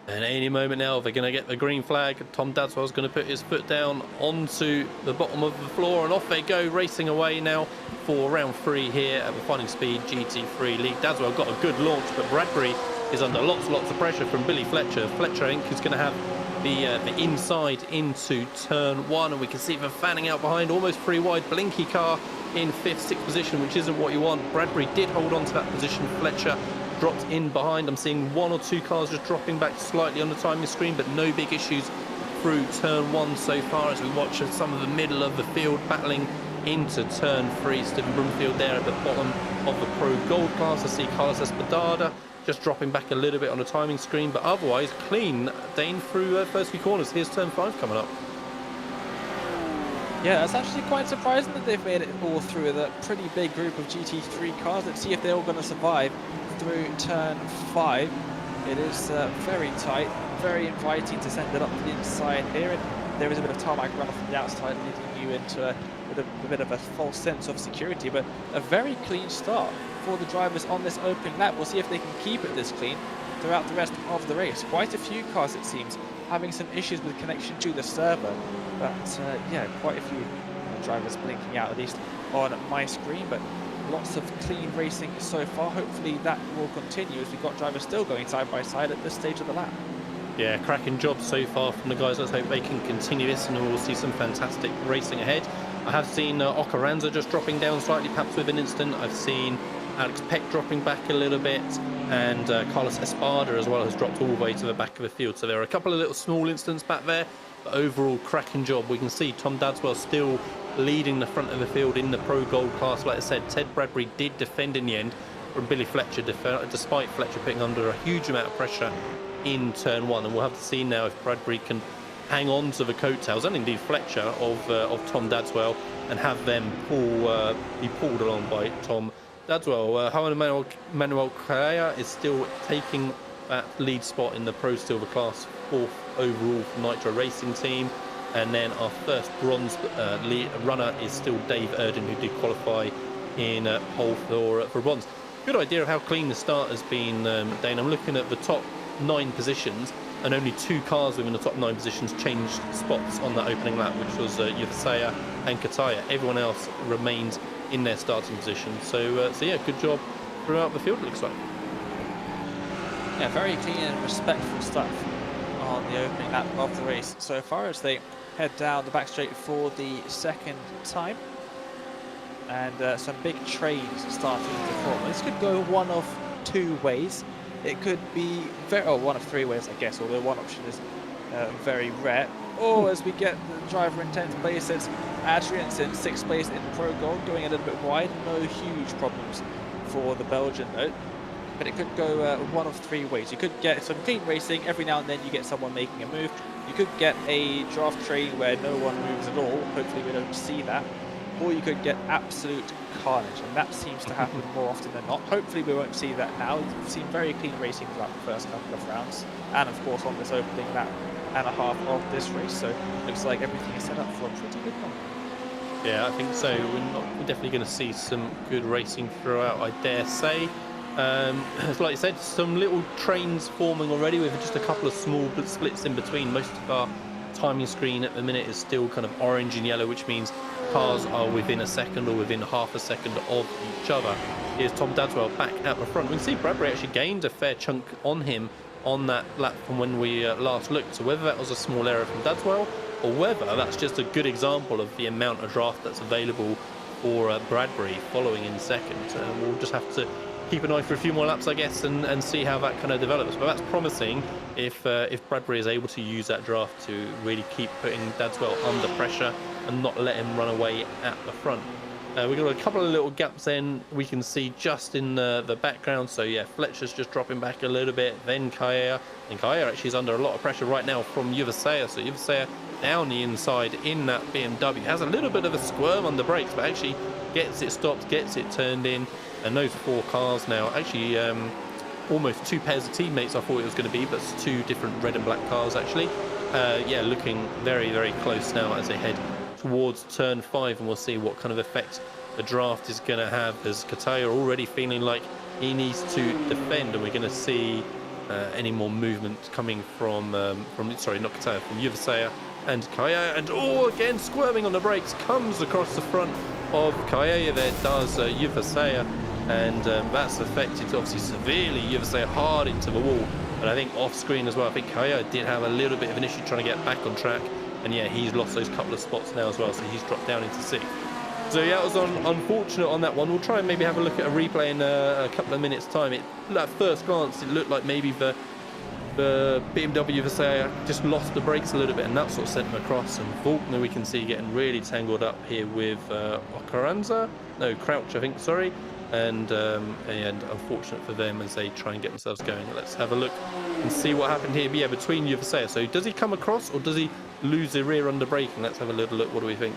And any moment now, they're going to get the green flag. Tom Dadswell's going to put his foot down onto the bottom of the floor, and off they go, racing away now for round 3 here at the Finding Speed GT3 League. Dadswell got a good launch, but Bradbury is under lots of pressure from Billy Fletcher. Fletcher, I think, is going to have the inside into turn 1, and we can see them fanning out behind, almost 3 wide. Blinky car in 5th, 6th position, which isn't what you want. Bradbury did hold on to that position. Fletcher dropped in behind. I'm seeing 1 or 2 cars just dropping back slightly on the timing screen, but no big issues through turn 1 so far as we watch some of the middle of the field battling into turn 3. Stephen Broomfield there at the bottom of the Pro Gold class. I see Carlos Espadada just dropping back a little bit on the timing screen, but otherwise clean, Dane, through first few corners. Here's turn 5 coming up. Yeah, that's actually quite surprising that they've made it all through with a pretty big group of GT3 cars. Let's see if they're all going to survive through turn 5. It is very tight, very inviting to send it up to the inside here, and there is a bit of tarmac runoff from the outside, leading you into a bit of a false sense of security, but a very clean start for the drivers on this opening lap. We'll see if they can keep it this clean throughout the rest of the race. Quite a few cars, it seems, having some issues with connection to the server, but yeah, quite a few drivers blinking out, at least on my screen, but lots of clean racing so far. Hopefully that will continue as we've got drivers still going side by side at this stage of the lap. Yeah, cracking job so far from the guys. Let's hope they can continue this and we'll see some fantastic racing ahead. I have seen Okaranza just dropping down slightly, perhaps with an instant. I've seen Alex Peck dropping back a little bit, and Carlos Espada as well has dropped all the way to the back of the field. So there are a couple of little small incidents back there, but overall cracking job. We can see Tom Dadswell still leading the front of the field in the Pro Gold class. Like I said, Ted Bradbury did defend in the end from Billy Fletcher, despite Fletcher putting under a huge amount of pressure in turn 1, and we'll have to see now if Bradbury can hang on to the coattails, and indeed Fletcher, of Tom Dadswell, and have them be pulled along by Tom Dadswell. Juan Manuel Correa is still taking that lead spot in the Pro Silver class, 4th overall for Nitro Racing Team, and then our first bronze lead runner is still Dave Erden, who did qualify in pole for bronze. Good idea of how clean the start has been, Dane. I'm looking at the top 9 positions, and only 2 cars within the top 9 positions changed spots on that opening lap, which was Yuvasaya and Kataya. Everyone else remained in their starting position. So yeah, good job throughout the field, it looks like. Yeah, very clean and respectful stuff on the opening lap of the race so far, as they head down the back straight for the second time. And some big trains starting to form. This could go one of 2 ways. It could be one of 3 ways, I guess, although one option is very rare. Or as we get the driver in 10th place, it's Adrian's in 6th place in Pro Gold, going a little bit wide. No huge problems for the Belgian though. But it could go one of 3 ways. You could get some clean racing. Every now and then you get someone making a move. You could get a draft train where no one moves at all. Hopefully we don't see that. Or you could get absolute carnage, and that seems to happen more often than not. Hopefully we won't see that now. We've seen very clean racing throughout the first couple of rounds, and of course on this opening lap and a half of this race. So it looks like everything is set up for a pretty good one. Yeah, I think so. We're definitely going to see some good racing throughout, I dare say. Like you said, some little trains forming already with just a couple of small splits in between. Most of our timing screen at the minute is still kind of orange and yellow, which means cars are within a second or within half a second of each other. Here's Tom Dadswell back at the front. We can see Bradbury actually gained a fair chunk on him on that lap from when we last looked. So whether that was a small error from Dadswell or whether that's just a good example of the amount of draft that's available for Bradbury following in second, we'll just have to keep an eye for a few more laps, I guess, and see how that kind of develops. But that's promising if Bradbury is able to use that draft to really keep putting Dadswell under pressure and not let him run away at the front. We've got a couple of little gaps then we can see just in the background. So yeah, Fletcher's just dropping back a little bit, then Kaya. And Kaya actually is under a lot of pressure right now from Yuvasaya. So Yuvasaya down the inside in that BMW. Has a little bit of a squirm on the brakes, but actually gets it stopped, gets it turned in. And those 4 cars now, actually almost 2 pairs of teammates I thought it was going to be, but it's 2 different red and black cars actually. Yeah, looking very, very close now as they head towards turn 5, and we'll see what kind of effect the draft is going to have, as Kataya already feeling like he needs to defend, and we're going to see any more movement coming from sorry, not Kataya, from Yuvasaya and Kaya. And again squirming on the brakes, comes across the front of Kaya. There does Yuvasaya, and that's affected obviously severely Yuvasaya hard into the wall. And I think off screen as well, I think Kaya did have a little bit of an issue trying to get back on track. And yeah, he's lost those couple of spots now as well, so he's dropped down into 6th. So yeah, it was unfortunate on that one. We'll try and maybe have a look at a replay in a couple of minutes' time. At first glance, it looked like maybe the BMW Versailles just lost the brakes a little bit, and that sort of sent him across. And Faulkner, we can see getting really tangled up here with Crouch, I think, sorry. And unfortunate for them as they try and get themselves going. Let's have a look and see what happened here. Yeah, between Yuvasaya. So does he come across or does he lose the rear under braking? Let's have a little look. What do we think?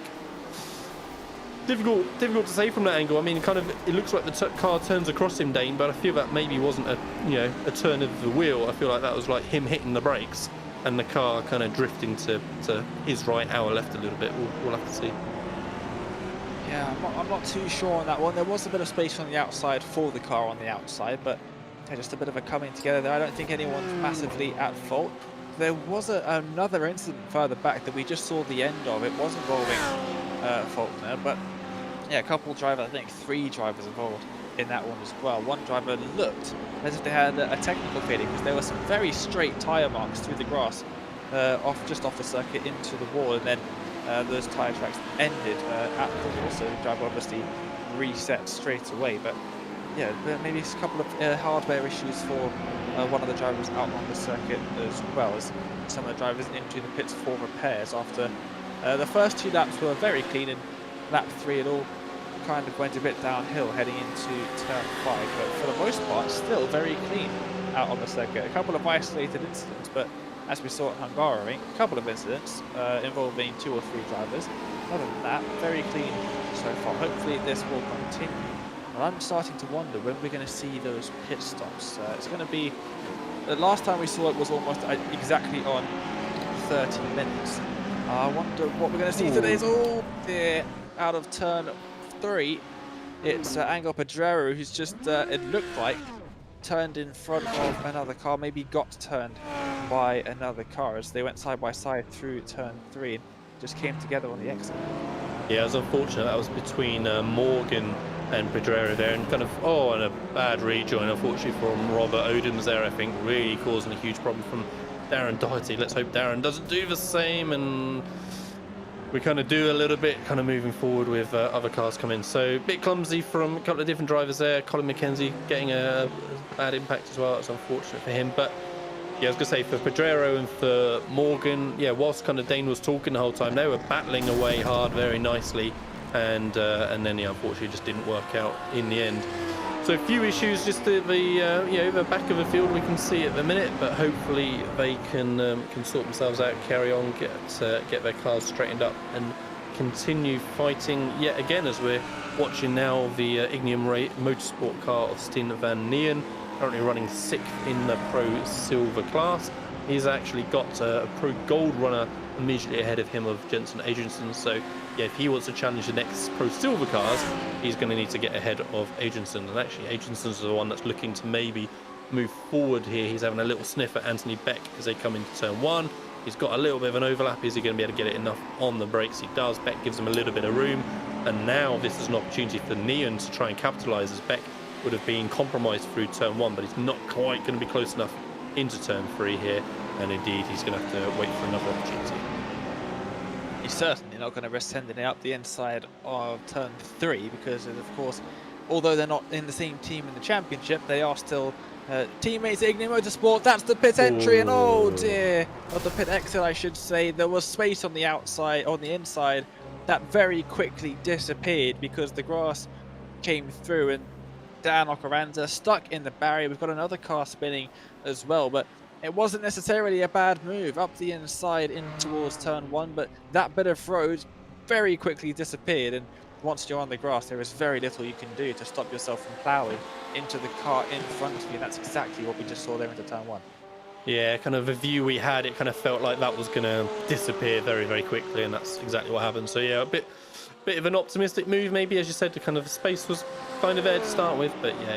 Difficult to say from that angle. I mean, kind of, it looks like the car turns across him, Dane, but I feel that maybe wasn't a turn of the wheel. I feel like that was like him hitting the brakes and the car kind of drifting to his right, our left a little bit. We'll have to see. Yeah, I'm not too sure on that one. There was a bit of space on the outside for the car on the outside, but yeah, just a bit of a coming together there. I don't think anyone's massively at fault. There was another incident further back that we just saw the end of. It was involving Faulkner, but yeah, a couple drivers, I think 3 drivers involved in that one as well. One driver looked as if they had a technical failure because there were some very straight tyre marks through the grass just off the circuit into the wall, and then those tyre tracks ended at the wall, so the driver obviously reset straight away. But yeah, maybe a couple of hardware issues for one of the drivers out on the circuit, as well as some of the drivers into the pits for repairs after the first 2 laps were very clean. And lap 3 it all kind of went a bit downhill heading into turn 5, but for the most part still very clean out on the circuit. A couple of isolated incidents, but as we saw at Hungary, a couple of incidents involving 2 or 3 drivers. Other than that, very clean so far. Hopefully this will continue. And I'm starting to wonder when we're going to see those pit stops. It's going to be, the last time we saw it was almost exactly on 30 minutes. I wonder what we're going to see today. Dear, out of turn 3, it's Angel Pedrero who's just, it looked like, turned in front of another car, maybe got turned by another car as they went side by side through turn 3 and just came together on the exit. Yeah, it was unfortunate. That was between Morgan and Pedrero there, and kind of, and a bad rejoin, unfortunately, from Robert Odoms there, I think, really causing a huge problem from Darren Doherty. Let's hope Darren doesn't do the same, and we kind of do a little bit kind of moving forward with other cars coming. So a bit clumsy from a couple of different drivers there. Colin McKenzie getting a bad impact as well. It's unfortunate for him, but yeah, I was going to say, for Pedrero and for Morgan, yeah, whilst kind of Dane was talking the whole time, they were battling away hard very nicely, and then, yeah, unfortunately, it just didn't work out in the end. So a few issues just at the back of the field we can see at the minute, but hopefully they can sort themselves out, carry on, get their cars straightened up, and continue fighting yet again, as we're watching now the Ignium Motorsport car of Stijn van Nijen, currently running 6th in the Pro Silver class. He's actually got a Pro Gold runner immediately ahead of him of Jensen Adrianson. So yeah, if he wants to challenge the next Pro Silver cars, he's going to need to get ahead of Adrianson. And actually, Adrianson's the one that's looking to maybe move forward here. He's having a little sniff at Anthony Beck as they come into turn 1. He's got a little bit of an overlap. Is he going to be able to get it enough on the brakes? He does. Beck gives him a little bit of room. And now this is an opportunity for Nijen to try and capitalise, as Beck would have been compromised through turn 1, but he's not quite going to be close enough into turn 3 here, and indeed he's going to have to wait for another opportunity. He's certainly not going to risk sending it up the inside of turn 3 because, of course, although they're not in the same team in the championship, they are still teammates at Ignium Motorsport. That's the pit entry, and oh dear, or the pit exit I should say. There was space on the outside, on the inside, that very quickly disappeared because the grass came through, and Dan Ocaranda stuck in the barrier. We've got another car spinning as well, but it wasn't necessarily a bad move up the inside in towards turn 1, but that bit of road very quickly disappeared, and once you're on the grass there is very little you can do to stop yourself from ploughing into the car in front of you, and that's exactly what we just saw there into turn 1. Yeah, kind of the view we had, it kind of felt like that was going to disappear very, very quickly, and that's exactly what happened. So yeah, a bit of an optimistic move, maybe, as you said. The kind of space was kind of there to start with, but yeah,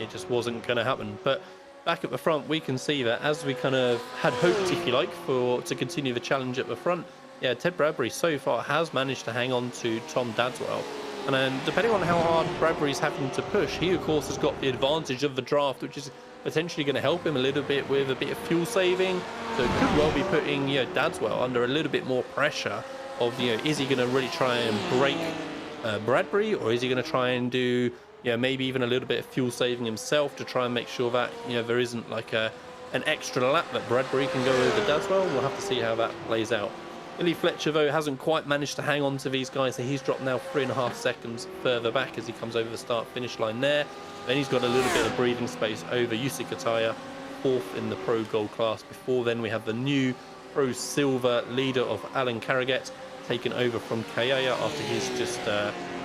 it just wasn't going to happen. But back at the front, we can see that as we kind of had hoped, if you like, to continue the challenge at the front, yeah, Ted Bradbury so far has managed to hang on to Tom Dadswell. And then, depending on how hard Bradbury's having to push, he of course has got the advantage of the draft, which is potentially going to help him a little bit with a bit of fuel saving. So it could well be putting Dadswell under a little bit more pressure of, is he going to really try and break Bradbury, or is he going to try and do maybe even a little bit of fuel saving himself to try and make sure that there isn't like an extra lap that Bradbury can go over Dadswell. We'll have to see how that plays out. Billy Fletcher, though, hasn't quite managed to hang on to these guys, so he's dropped now 3.5 seconds further back as he comes over the start-finish line there. Then he's got a little bit of breathing space over Yusuf Kataya, 4th in the Pro Gold class. Before then, we have the new Pro Silver leader of Alan Carraget, taken over from Kayaya after his just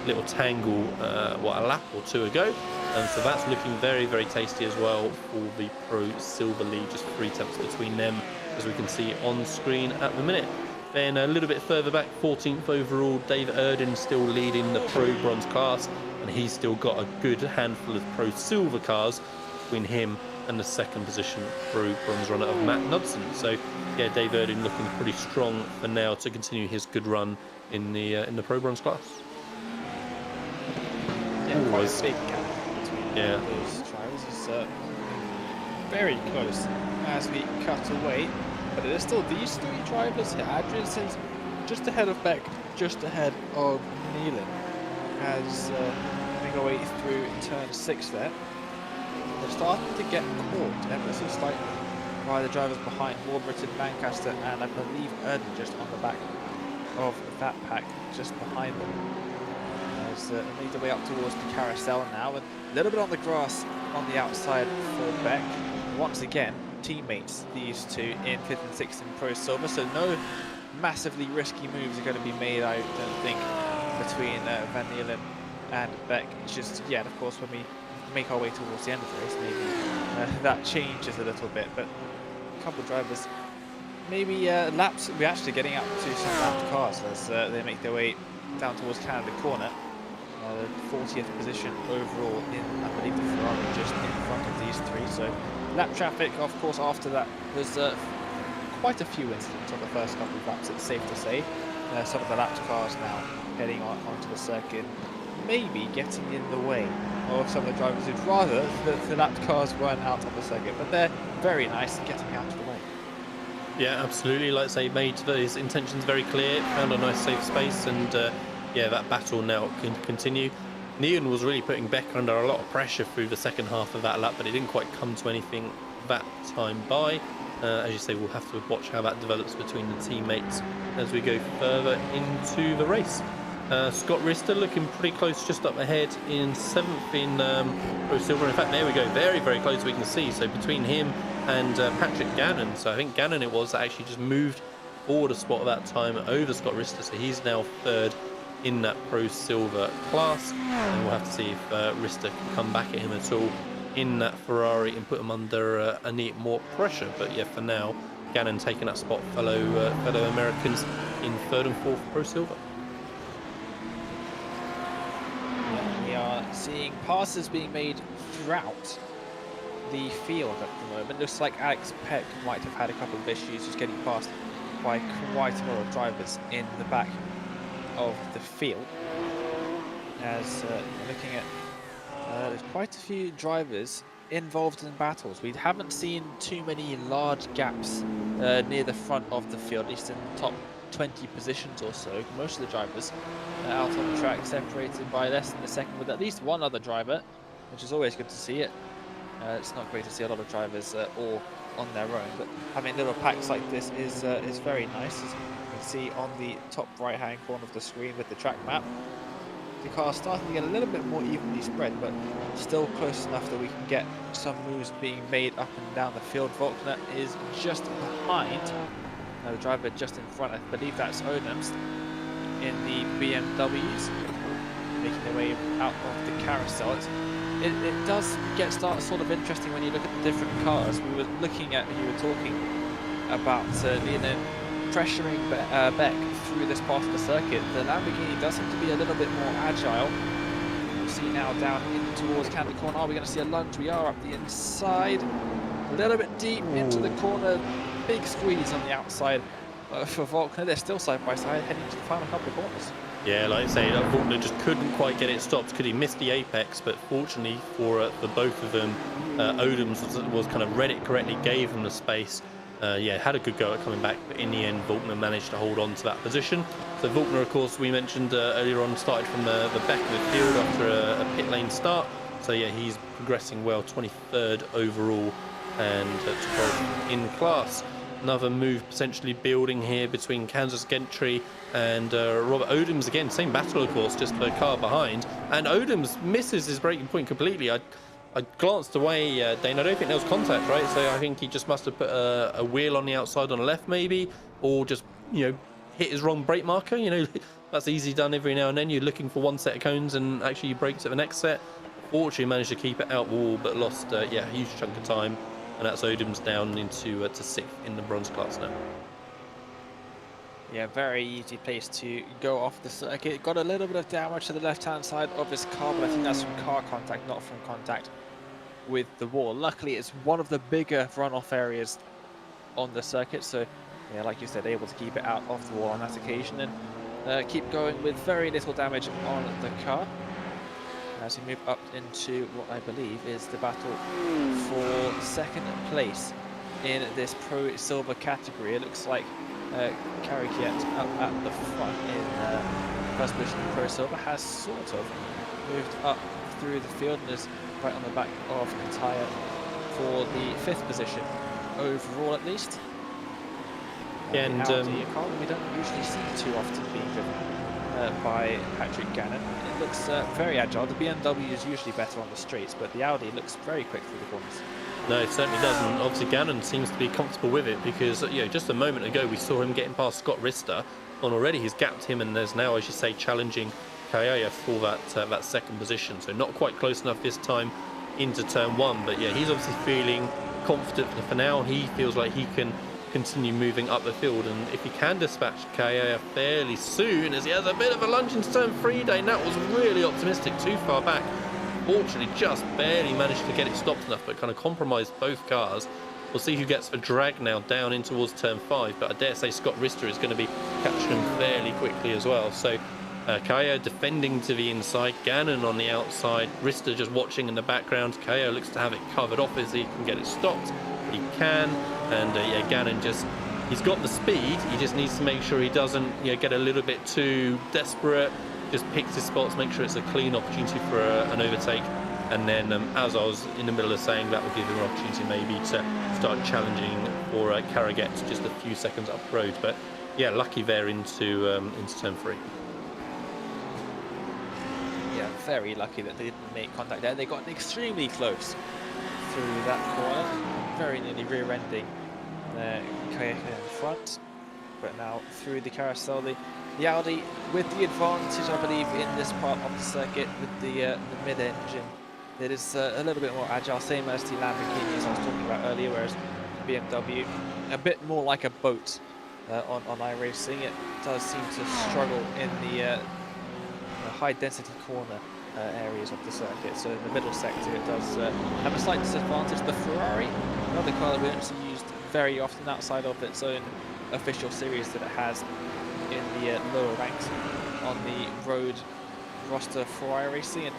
little tangle, a lap or 2 ago. And so that's looking very, very tasty as well for the Pro Silver lead, just 3 tenths between them, as we can see on screen at the minute. Then a little bit further back, 14th overall, David Erden still leading the Pro Bronze class, and he's still got a good handful of Pro Silver cars between him and the 2nd position Pro Bronze runner of Matt Knudsen. So yeah, Dave Erden looking pretty strong for now to continue his good run in the Pro Bronze class. Yeah, quite a big gap between those drivers. It's very close as we cut away. But it is still these 3 drivers here. Adrianson's just ahead of Beck, just ahead of Nealon, as moving away through turn 6 there. They're starting to get caught ever so slightly by the drivers behind Warburton, Lancaster, and I believe Erden just on the back of that pack, just behind them. As they make their way up towards the carousel now, and a little bit on the grass on the outside for Beck. Once again, teammates, these 2 in 5th and 6th in Pro Silver, so no massively risky moves are going to be made, I don't think, between Van Nielen and Beck. It's just, yeah, of course, when we make our way towards the end of the race, maybe that changes a little bit, but a couple of drivers, maybe laps, we're actually getting up to some lapped cars as they make their way down towards Canada Corner, 40th position overall in, I believe, the Ferrari just in front of these three. So lap traffic, of course, after that was quite a few incidents on the first couple of laps, it's safe to say. Some of the lapped cars now heading onto the circuit, maybe getting in the way of some of the drivers who'd rather the lapped cars weren't out on the circuit, but they're very nice at getting out of the way. Yeah, absolutely. Like I say, made his intentions very clear, found a nice safe space, and yeah, that battle now can continue. Neon was really putting Beck under a lot of pressure through the second half of that lap, but it didn't quite come to anything that time by. As you say, we'll have to watch how that develops between the teammates as we go further into the race. Scott Rister looking pretty close, just up ahead in 7th in Pro Silver. In fact, there we go, very, very close, we can see. So between him and Patrick Gannon, so I think Gannon it was that actually just moved forward a spot at that time over Scott Rister. So he's now 3rd in that Pro Silver class. And we'll have to see if Rister can come back at him at all in that Ferrari and put him under more pressure. But yeah, for now, Gannon taking that spot, fellow Americans in 3rd and 4th Pro Silver. We are seeing passes being made throughout the field at the moment. Looks like Alex Peck might have had a couple of issues just getting passed by quite a lot of drivers in the back of the field. As looking at there's quite a few drivers involved in battles. We haven't seen too many large gaps near the front of the field, at least in the top 20 positions or so. Most of the drivers out on the track separated by less than a second, with at least one other driver, which is always good to see it. It's not great to see a lot of drivers all on their own, but having little packs like this is very nice. As you can see on the top right hand corner of the screen with the track map, the car's starting to get a little bit more evenly spread, but still close enough that we can get some moves being made up and down the field. Volkner is just behind the driver just in front. I believe that's Odems in the BMWs, making their way out of the carousel. It does get sort of interesting when you look at the different cars. We were looking at, you were talking about pressuring Beck through this part of the circuit. The Lamborghini does seem to be a little bit more agile. We'll see now down in towards Canada Corner. Are we going to see a lunge? We are up the inside, a little bit deep into the corner. Big squeeze on the outside for Volkner. They're still side by side, heading to the final couple of corners. Yeah, like I say, Volkner just couldn't quite get it stopped. Could he miss the apex? But fortunately for both of them, Odems was kind of read it correctly, gave him the space. Yeah, had a good go at coming back, but in the end, Volkner managed to hold on to that position. So Volkner, of course, we mentioned earlier on, started from the back of the field after a pit lane start. So yeah, he's progressing well, 23rd overall and 12th in class. Another move potentially building here between Kansas Gentry and Robert Odems. Again, same battle, of course, just the car behind. And Odems misses his braking point completely. I glanced away, Dane. I don't think there was contact, right? So I think he just must have put a wheel on the outside on the left, maybe, or just, hit his wrong brake marker. That's easy done every now and then. You're looking for one set of cones and actually you brakes at the next set. Fortunately, managed to keep it out wall, but lost, a huge chunk of time. And that's Odems down into to 6th in the bronze class now. Yeah, very easy place to go off the circuit. Got a little bit of damage to the left-hand side of his car, but I think that's from car contact, not from contact with the wall. Luckily, it's one of the bigger runoff areas on the circuit, so yeah, like you said, able to keep it out of the wall on that occasion and keep going with very little damage on the car. As we move up into what I believe is the battle for 2nd place in this Pro Silver category. It looks like Karakiet up at the front in first position in Pro Silver has sort of moved up through the field and is right on the back of Kataya for the 5th position overall, at least. And a car that we don't usually see too often being driven by Patrick Gannon. It looks very agile. The BMW is usually better on the straights, but the Audi looks very quick through the corners. No, it certainly doesn't. Obviously, Gannon seems to be comfortable with it because, just a moment ago we saw him getting past Scott Rister, and already he's gapped him, and there's now, as you say, challenging Kayaya for that 2nd position. So not quite close enough this time into turn 1, but yeah, he's obviously feeling confident for now. He feels like he can continue moving up the field. And if he can dispatch Kaya fairly soon, as he has a bit of a lunge into turn 3, Dane, that was really optimistic, too far back. Fortunately, just barely managed to get it stopped enough, but kind of compromised both cars. We'll see who gets the drag now down in towards turn 5, but I dare say Scott Rister is going to be catching him fairly quickly as well. So Kaya defending to the inside, Gannon on the outside, Rister just watching in the background. Kaya looks to have it covered off as he can get it stopped. He can, and yeah, Gannon just, he's got the speed, he just needs to make sure he doesn't get a little bit too desperate, just picks his spots, make sure it's a clean opportunity for an overtake. And then, as I was in the middle of saying, that will give him an opportunity maybe to start challenging for Carraget just a few seconds up the road. But yeah, lucky there into turn 3. Yeah, very lucky that they didn't make contact there. They got extremely close through that corner, very nearly rear-ending Kayeka in front. But now through the carousel, the Audi with the advantage, I believe, in this part of the circuit with the mid-engine. It is a little bit more agile, same as the Lamborghini as I was talking about earlier, whereas BMW a bit more like a boat on iRacing. It does seem to struggle in the high-density corner areas of the circuit. So in the middle sector, it does have a slight disadvantage. The Ferrari, another car that we don't see used very often outside of its own official series that it has in the lower ranks on the road roster for iRacing. And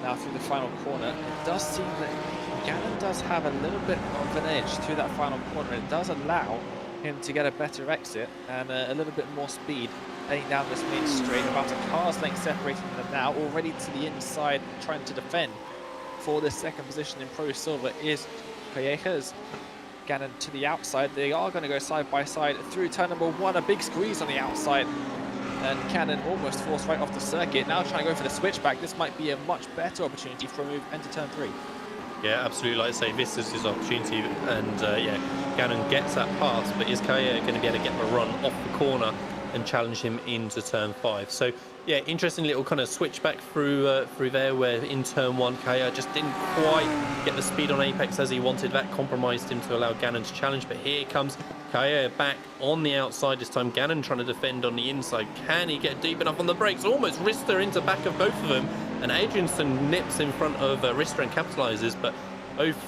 now through the final corner, it does seem that Gannon does have a little bit of an edge through that final corner. It does allow him to get a better exit and a little bit more speed heading down this main straight. About a car's length separating them now, already to the inside, trying to defend for this second position in Pro Silver is Callejas. Gannon to the outside. They are going to go side by side through turn number 1. A big squeeze on the outside, and Gannon almost forced right off the circuit. Now trying to go for the switchback. This might be a much better opportunity for a move into turn 3. Yeah, absolutely. Like I say, this is his opportunity, and yeah, Gannon gets that pass, but is Kaya going to be able to get the run off the corner and challenge him into turn 5? So yeah, interesting little kind of switchback through there, where in turn 1 Kaya just didn't quite get the speed on apex as he wanted. That compromised him to allow Gannon to challenge, but here comes Kaya back on the outside this time. Gannon trying to defend on the inside. Can he get deep enough on the brakes? Almost Rister into back of both of them, and Adrianson nips in front of Rister and capitalizes, but both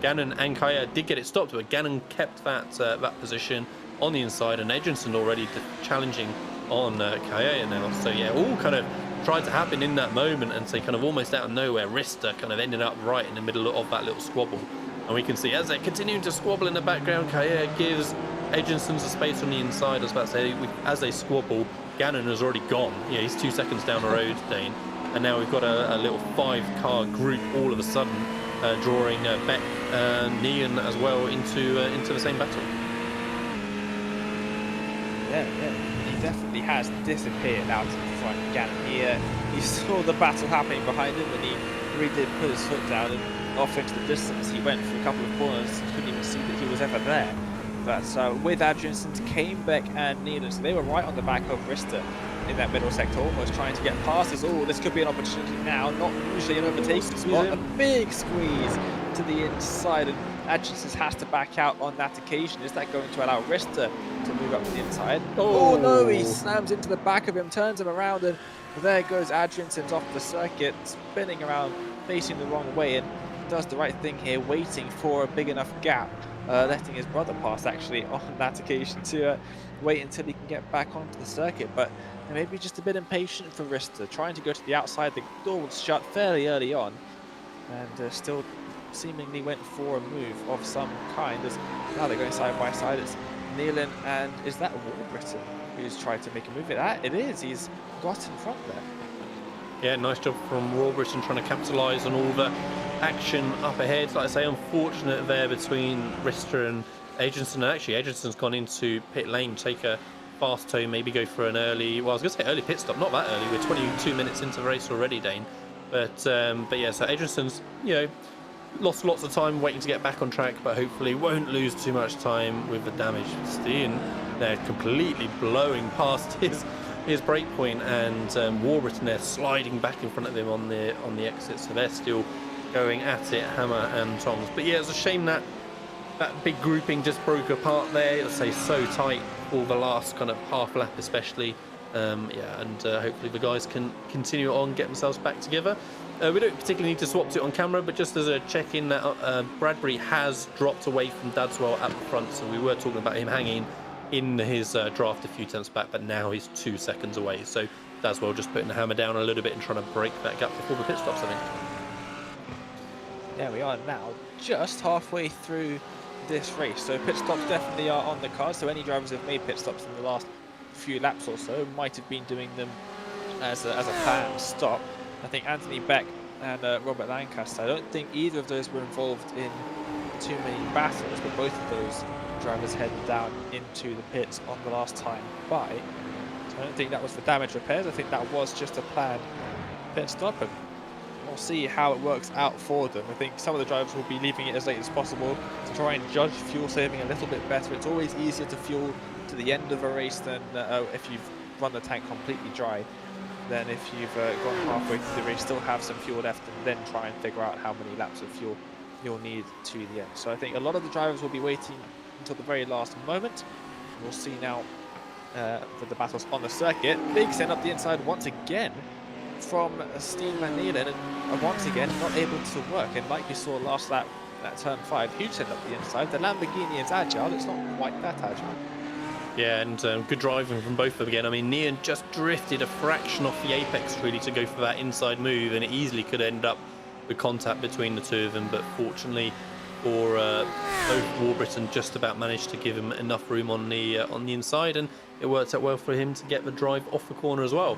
Gannon and Kaya did get it stopped, but Gannon kept that position on the inside, and Adrianson already challenging on Kaya now. So yeah, all kind of tried to happen in that moment, and so kind of almost out of nowhere, Rister kind of ended up right in the middle of that little squabble. And we can see as they're continuing to squabble in the background, Kaya gives Adrianson a space on the inside. I was about to say, as they squabble, Gannon has already gone. Yeah, he's 2 seconds down the road, Dane. And now we've got a little 5-car group all of a sudden drawing Beck and Nian as well into the same battle. Yeah, he definitely has disappeared out in front. Gannon, he saw the battle happening behind him, and he really did put his foot down and off into the distance. He went for a couple of corners, couldn't even see that he was ever there. But with Adrianson came Beck and Nealon, so they were right on the back of Rister in that middle sector, almost trying to get past us. Oh, this could be an opportunity now, not usually an overtaking spot. A big squeeze to the inside, and Adrianson has to back out on that occasion. Is that going to allow Rister to move up to the inside? Oh no, he slams into the back of him, turns him around, and there goes Adrianson off the circuit, spinning around, facing the wrong way, and does the right thing here, waiting for a big enough gap, letting his brother pass actually on that occasion to wait until he can get back onto the circuit. But maybe just a bit impatient for Rister, trying to go to the outside. The door was shut fairly early on, and still seemingly went for a move of some kind, as now they're going side by side. It's Nealon, and is that Warbriton who's tried to make a move? It is. He's got in front there. Yeah, nice job from Warbriton trying to capitalise on all the action up ahead. Like I say, unfortunate there between Rister and Adrianson. Actually, Adrianson's gone into pit lane, take a fast toe, maybe go for an early, well, I was going to say early pit stop, not that early. We're 22 minutes into the race already, Dane. But yeah, so Adrianson's, lost lots of time waiting to get back on track, but hopefully won't lose too much time with the damage. Steen, they're completely blowing past his break point, and Warbriton there sliding back in front of him on the exit, so they're still going at it, hammer and tongs. But yeah, it's a shame that that big grouping just broke apart there. Let's say so tight for the last kind of half lap especially. Yeah, and hopefully the guys can continue on, get themselves back together. We don't particularly need to swap it on camera, but just as a check-in, that Bradbury has dropped away from Dadswell at the front, so we were talking about him hanging in his draft a few tenths back, but now he's 2 seconds away. So Dadswell just putting the hammer down a little bit and trying to break that gap before the pit stops, I think. There we are now, just halfway through this race. So pit stops definitely are on the cards. So any drivers who have made pit stops in the last few laps or so might have been doing them as a planned stop. I think Anthony Beck and Robert Lancaster, I don't think either of those were involved in too many battles, but both of those drivers headed down into the pits on the last time by. So I don't think that was for damage repairs. I think that was just a planned pit stop, and we'll see how it works out for them. I think some of the drivers will be leaving it as late as possible to try and judge fuel saving a little bit better. It's always easier to fuel to the end of a race than if you've run the tank completely dry. Then if you've gone halfway through the race, still have some fuel left, and then try and figure out how many laps of fuel you'll need to the end. So I think a lot of the drivers will be waiting until the very last moment. We'll see now for the battles on the circuit. Big send up the inside once again from Steve Van Nielen, and once again not able to work. And like you saw last lap at turn 5, huge send up the inside. The Lamborghini is agile, it's not quite that agile. Yeah, and good driving from both of them again. I mean, Nian just drifted a fraction off the apex really to go for that inside move, and it easily could end up with contact between the two of them, but fortunately for both Warburton just about managed to give him enough room on the inside, and it worked out well for him to get the drive off the corner as well.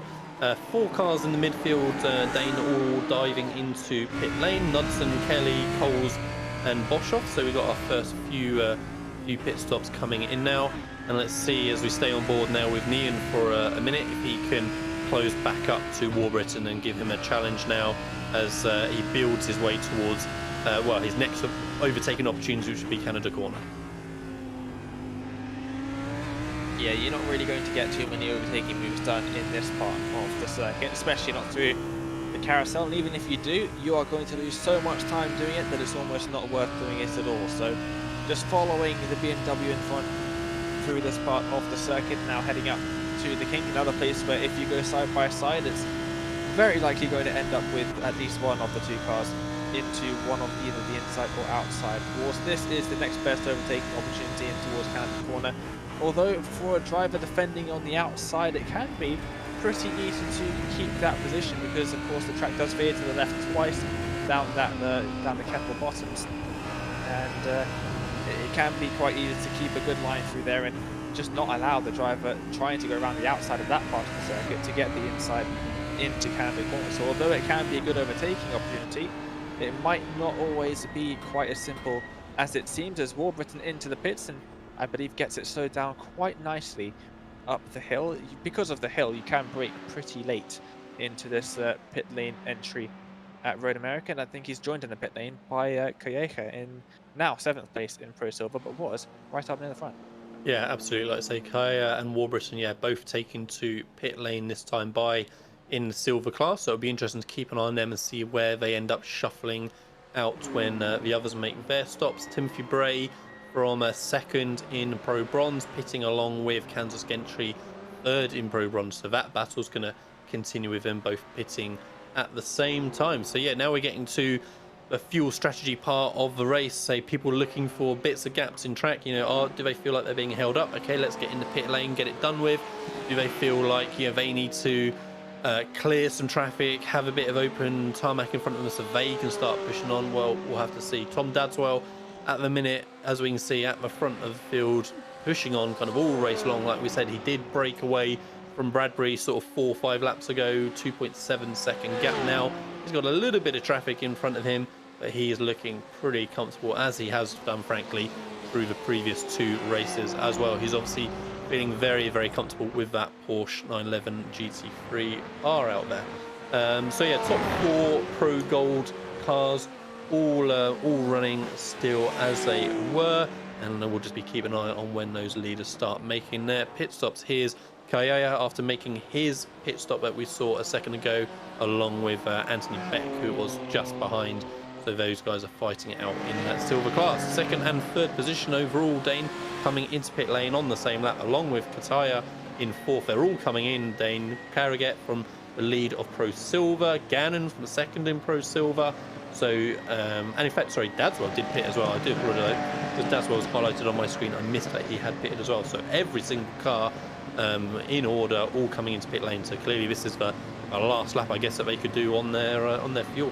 4 cars in the midfield, Dane all diving into pit lane. Knudsen, Kelly, Coles and Boschoff. So we've got our first few pit stops coming in now. And let's see, as we stay on board now with Nian for a minute, if he can close back up to Warburton and give him a challenge now as he builds his way towards well, his next overtaking opportunity, which would be Canada Corner. Yeah, you're not really going to get too many overtaking moves done in this part of the circuit, especially not through the carousel. And even if you do, you are going to lose so much time doing it that it's almost not worth doing it at all. So just following the BMW in front through this part of the circuit, now heading up to the kink, another place where if you go side by side, it's very likely going to end up with at least one of the 2 cars into one of either the inside or outside walls. This is the next best overtaking opportunity in towards Canada Corner. Although for a driver defending on the outside, it can be pretty easy to keep that position, because of course the track does veer to the left twice down the kettle bottoms, and it can be quite easy to keep a good line through there and just not allow the driver trying to go around the outside of that part of the circuit to get the inside into Canada Corner. So although it can be a good overtaking opportunity, it might not always be quite as simple as it seems, as Warburton into the pits, and I believe gets it slowed down quite nicely up the hill. Because of the hill, you can brake pretty late into this pit lane entry at Road America, and I think he's joined in the pit lane by Calleja in now 7th place in Pro Silver, but was right up near the front. Yeah, absolutely. Like I say, Kaya and Warburton, yeah, both taken to pit lane this time by in the silver class, so it'll be interesting to keep an eye on them and see where they end up shuffling out when the others make their stops. Timothy Bray from 2nd in Pro Bronze, pitting along with Kansas Gentry 3rd in Pro Bronze, so that battle's going to continue with them both pitting at the same time. So yeah, now we're getting to the fuel strategy part of the race. Say people looking for bits of gaps in track, you know, do they feel like they're being held up? Okay, let's get in the pit lane, get it done with. Do they feel like, you know, they need to clear some traffic, have a bit of open tarmac in front of them so they can start pushing on? Well, we'll have to see. Tom Dadswell at the minute, as we can see at the front of the field, pushing on kind of all race long. Like we said, he did break away from Bradbury sort of 4 or 5 laps ago, 2.7 second gap now. He's got a little bit of traffic in front of him, but he is looking pretty comfortable, as he has done, frankly, through the previous 2 races as well. He's obviously feeling very, very comfortable with that Porsche 911 GT3 R out there. So yeah, top 4 Pro Gold cars, all running still as they were, and we'll just be keeping an eye on when those leaders start making their pit stops. Here's Kayaya after making his pit stop that we saw a second ago, along with Anthony Beck, who was just behind So those guys are fighting it out in that silver class. Second and third position overall, Dane coming into pit lane on the same lap, along with Kataya in fourth. They're all coming in, Dane. Carraget from the lead of Pro Silver, Gannon from second in Pro Silver. So, and in fact, sorry, Dadswell did pit as well. I do apologise, because Dadswell was highlighted on my screen. I missed that he had pitted as well. So every single car in order, all coming into pit lane. So clearly this is the last lap, I guess, that they could do on their fuel.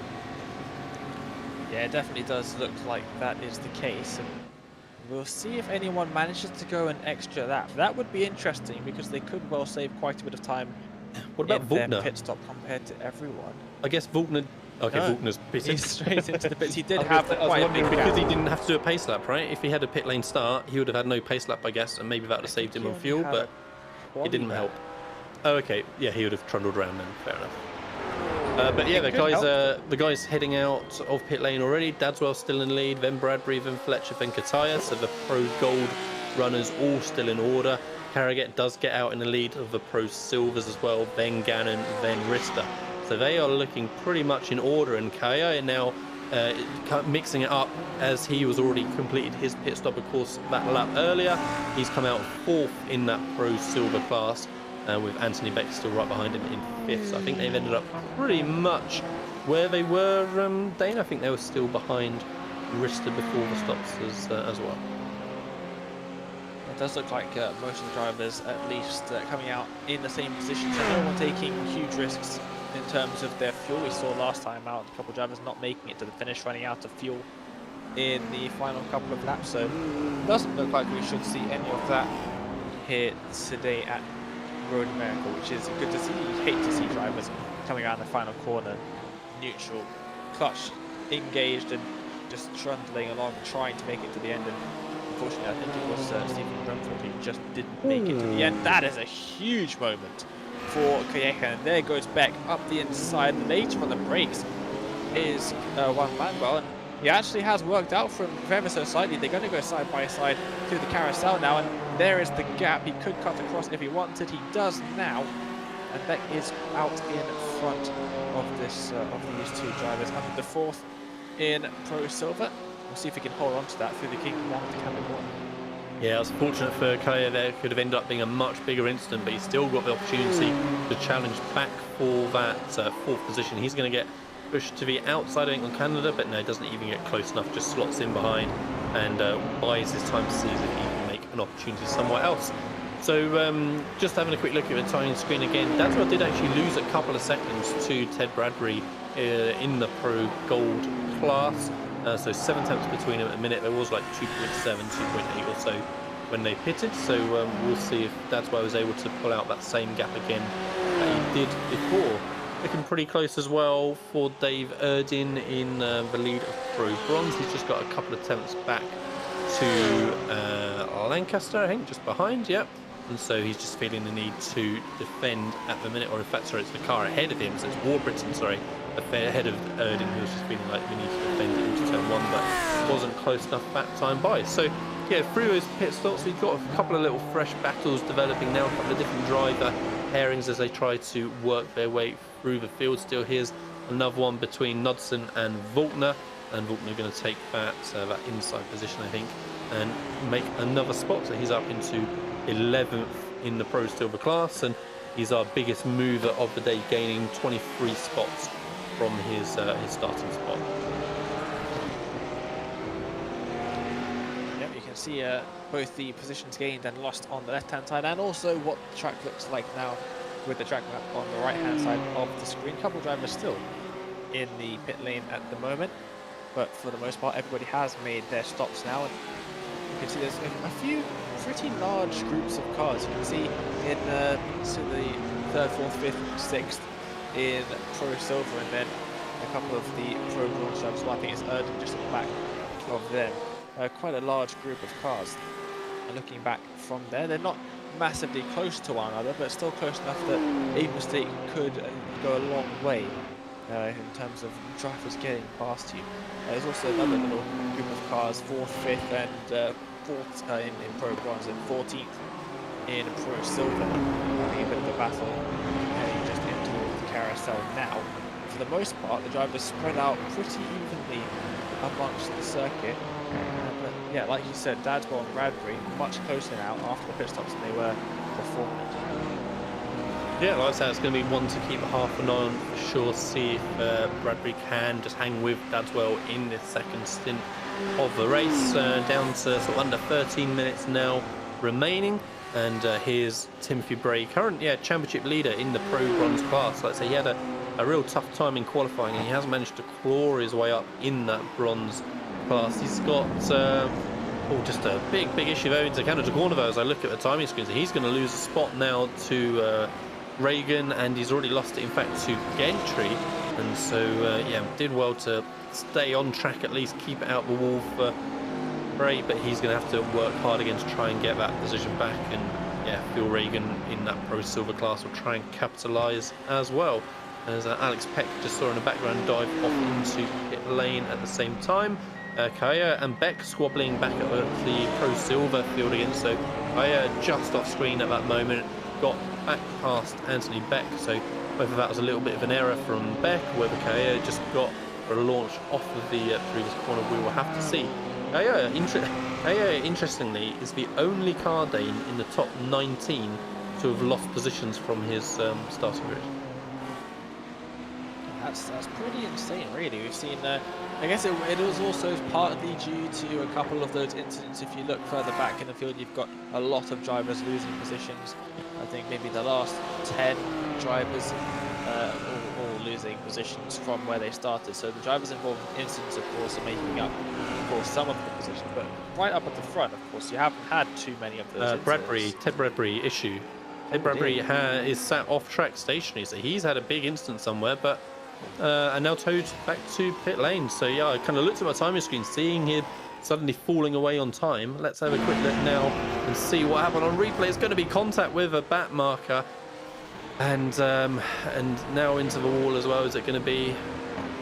Yeah, it definitely does look like that is the case. And we'll see if anyone manages to go an extra lap. That would be interesting because they could well save quite a bit of time. What about their Vultner? pit stop compared to everyone. I guess Vultner. Okay, No, Vultner's pitted. He's straight into the pits. He did I have was quite a big wondering because he gap. didn't have to do a pace lap, right? If he had a pit lane start, he would have had no pace lap, I guess, and maybe that would have saved him on fuel, but it didn't help. Oh, okay. Yeah, he would have trundled around then. Fair enough. But yeah, the guys heading out of pit lane already. Dadswell still in the lead, then Bradbury, then Fletcher, then Kataya. So the Pro Gold runners all still in order. Carraget does get out in the lead of the Pro Silvers as well, then Gannon, then Rista. So they are looking pretty much in order, and Kaya now mixing it up as he was already completed his pit stop, of course, that lap earlier. He's come out fourth in that Pro Silver class, with Anthony Beck still right behind him in fifth. So I think they've ended up pretty much where they were, Dane. I think they were still behind Rista before the stops as well. It does look like most of the drivers, at least, coming out in the same position. So no one taking huge risks in terms of their fuel. We saw last time out a couple of drivers not making it to the finish, running out of fuel in the final couple of laps. So it doesn't look like we should see any of that here today at Road America, which is good to see. You hate to see drivers coming around the final corner, neutral, clutch, engaged, and just trundling along, trying to make it to the end. And unfortunately, I think it was Stephen Brumford who just didn't make it to the end. That is a huge moment for Kayeka, and there goes Beck up the inside. Later on the brakes is Juan Manuel, and he actually has worked out from ever so slightly. They're going to go side by side through the carousel now, and there is the gap. He could cut across if he wanted. He does now, and Beck is out in front of this of these two drivers. Under the fourth in Pro Silver. We'll see if he can hold on to that through the Kingdom down to Canada Corner. Yeah, it was fortunate for Kaya there. Could have ended up being a much bigger incident, but he's still got the opportunity to challenge back for that fourth position. He's going to get pushed to the outside, I think, on Canada, but no, doesn't even get close enough. Just slots in behind and buys his time to see if he can make an opportunity somewhere else. So just having a quick look at the timing screen again, Dadswell did actually lose a couple of seconds to Ted Bradbury in the Pro Gold class. So 7 tenths between them at a minute. There was like 2.7, 2.8 or so when they pitted. So we'll see if Dadswell was able to pull out that same gap again that he did before. Looking pretty close as well for Dave Erdin in the lead of Pro Bronze. He's just got a couple of tenths back to Lancaster, I think, just behind, yep. And so he's just feeling the need to defend at the minute, or in fact, sorry, it's the car ahead of him, so it's Warburton, sorry, ahead of Erdin, who was just feeling like we need to defend it into turn one, but wasn't close enough that time by. So yeah, through those pit stops, we've got a couple of little fresh battles developing now, a couple of different driver pairings as they try to work their way through the field. Still, here's another one between Knudsen and Vultner, and Vultner going to take that inside position, I think, and make another spot. So he's up into 11th in the Pro Silver class, and he's our biggest mover of the day, gaining 23 spots from his starting spot. Yep, you can see both the positions gained and lost on the left-hand side, and also what the track looks like now with the track map on the right-hand side of the screen. A couple of drivers still in the pit lane at the moment, but for the most part, everybody has made their stops now. And you can see there's a few pretty large groups of cars. You can see in so the 3rd, 4th, 5th, 6th in Pro Silver, and then a couple of the Pro Bronze drivers. Well, I think it's Erdin just at the back of them. Quite a large group of cars. And looking back from there, they're not massively close to one another, but still close enough that a mistake could go a long way in terms of drivers getting past you. There's also another little group of cars, 4th, 5th, and 4th in Pro Bronze, and 14th in Pro Silver, having a bit of a battle heading just into the carousel now for the most part, the drivers spread out pretty evenly amongst the circuit. But yeah, like you said, Dadswell and Bradbury much closer now after the pit stops than they were beforehand. Yeah, like I said, it's going to be one to keep half an eye on for sure. See if Bradbury can just hang with Dadswell in this second stint of the race. Down to sort of under 13 minutes now remaining. And here's Timothy Bray, current championship leader in the Pro Bronze class. Like I say, he had a real tough time in qualifying, and he has managed to claw his way up in that bronze class. He's got just a big issue though into Canada corner though. As I look at the timing screen, so he's going to lose a spot now to Reagan, and he's already lost it in fact to Gentry. And so did well to stay on track, at least keep it out the wall for Bray, but he's going to have to work hard again to try and get that position back. And Phil Reagan in that Pro Silver class will try and capitalise as well. As Alex Peck just saw in the background dive off into pit lane at the same time. Kaya and Beck squabbling back at the Pro Silver field again. So Kaya just off screen at that moment, got back past Anthony Beck. So whether that was a little bit of an error from Beck, whether Kaya just got a launch off of the previous corner, we will have to see. Kaya, interestingly, is the only car, Dane, in the top 19 to have lost positions from his starting grid. That's pretty insane, really. We've seen, I guess it was also partly due to a couple of those incidents. If you look further back in the field, you've got a lot of drivers losing positions. I think maybe the last 10 drivers all losing positions from where they started. So the drivers involved in incidents, of course, are making up, of course, some of the positions. But right up at the front, of course, you haven't had too many of those Ted Bradbury issue. Ted Bradbury is sat off track stationary, so he's had a big incident somewhere, but and now towed back to pit lane. So yeah, I kind of looked at my timing screen, seeing him suddenly falling away on time. Let's have a quick look now and see what happened on replay. It's going to be contact with a back marker, and now into the wall as well. Is it going to be?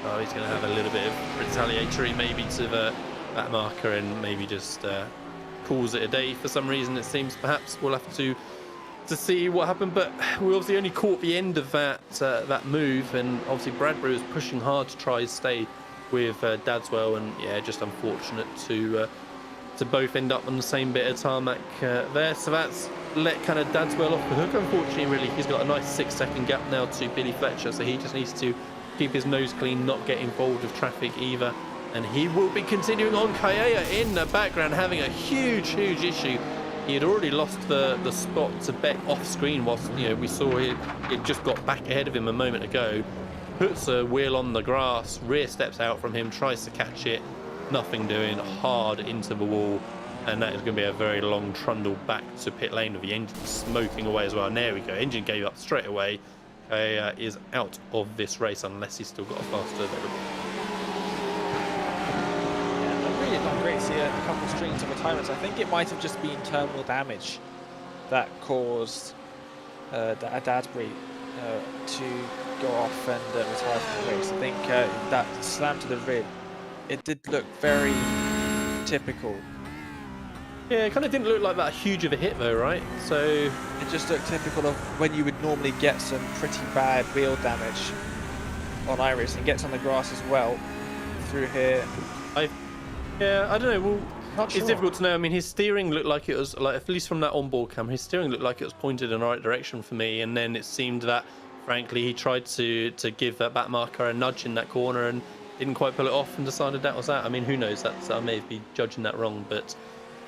Oh, he's going to have a little bit of retaliatory maybe to the back marker, and maybe just calls it a day for some reason. It seems perhaps we'll have to see what happened, but we obviously only caught the end of that move, and obviously Bradbury was pushing hard to try and stay with Dadswell, and yeah, just unfortunate to both end up on the same bit of tarmac there. So that's let kind of Dadswell off the hook. Unfortunately, really, he's got a nice 6-second gap now to Billy Fletcher, so he just needs to keep his nose clean, not get involved with traffic either, and he will be continuing on. Kaya in the background having a huge issue. He had already lost the spot to Beck off screen whilst we saw it just got back ahead of him a moment ago. Puts a wheel on the grass, rear steps out from him, tries to catch it, nothing doing, hard into the wall, and that is going to be a very long trundle back to pit lane with the engine smoking away as well. And there we go, engine gave up straight away. Is out of this race unless he's still got a faster available. Not great to see a couple of strings of retirements. I think it might have just been terminal damage that caused Dadsbury to go off and retire from the race. I think that slam to the rib, it did look very typical. Yeah, it kind of didn't look like that huge of a hit though, right? So it just looked typical of when you would normally get some pretty bad wheel damage on iRacing. Gets on the grass as well through here. Yeah, I don't know. Well, Not sure. It's difficult to know. I mean, his steering looked like it was, like, at least from that onboard camera, his steering looked like it was pointed in the right direction for me. And then it seemed that, frankly, he tried to give that back marker a nudge in that corner and didn't quite pull it off and decided that was that. I mean, who knows? I may be judging that wrong, but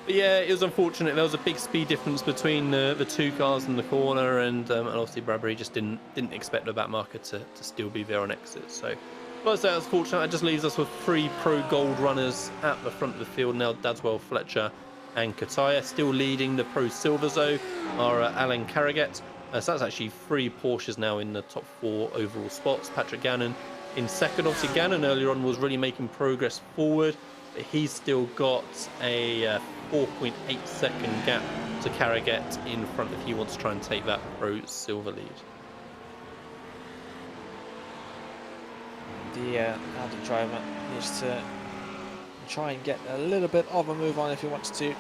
yeah, it was unfortunate. There was a big speed difference between the two cars in the corner, and obviously Bradbury just didn't expect the back marker to still be there on exit. So. Well, that was fortunate. That just leaves us with 3 Pro Gold runners at the front of the field now. Dadswell, Fletcher and Kataya. Still leading the Pro Silvers though are Alan Carraget. So that's actually 3 Porsches now in the top 4 overall spots. Patrick Gannon in second. Obviously Gannon earlier on was really making progress forward, but he's still got a 4.8 second gap to Carraget in front if he wants to try and take that Pro Silver lead. The Audi driver needs to try and get a little bit of a move on if he wants to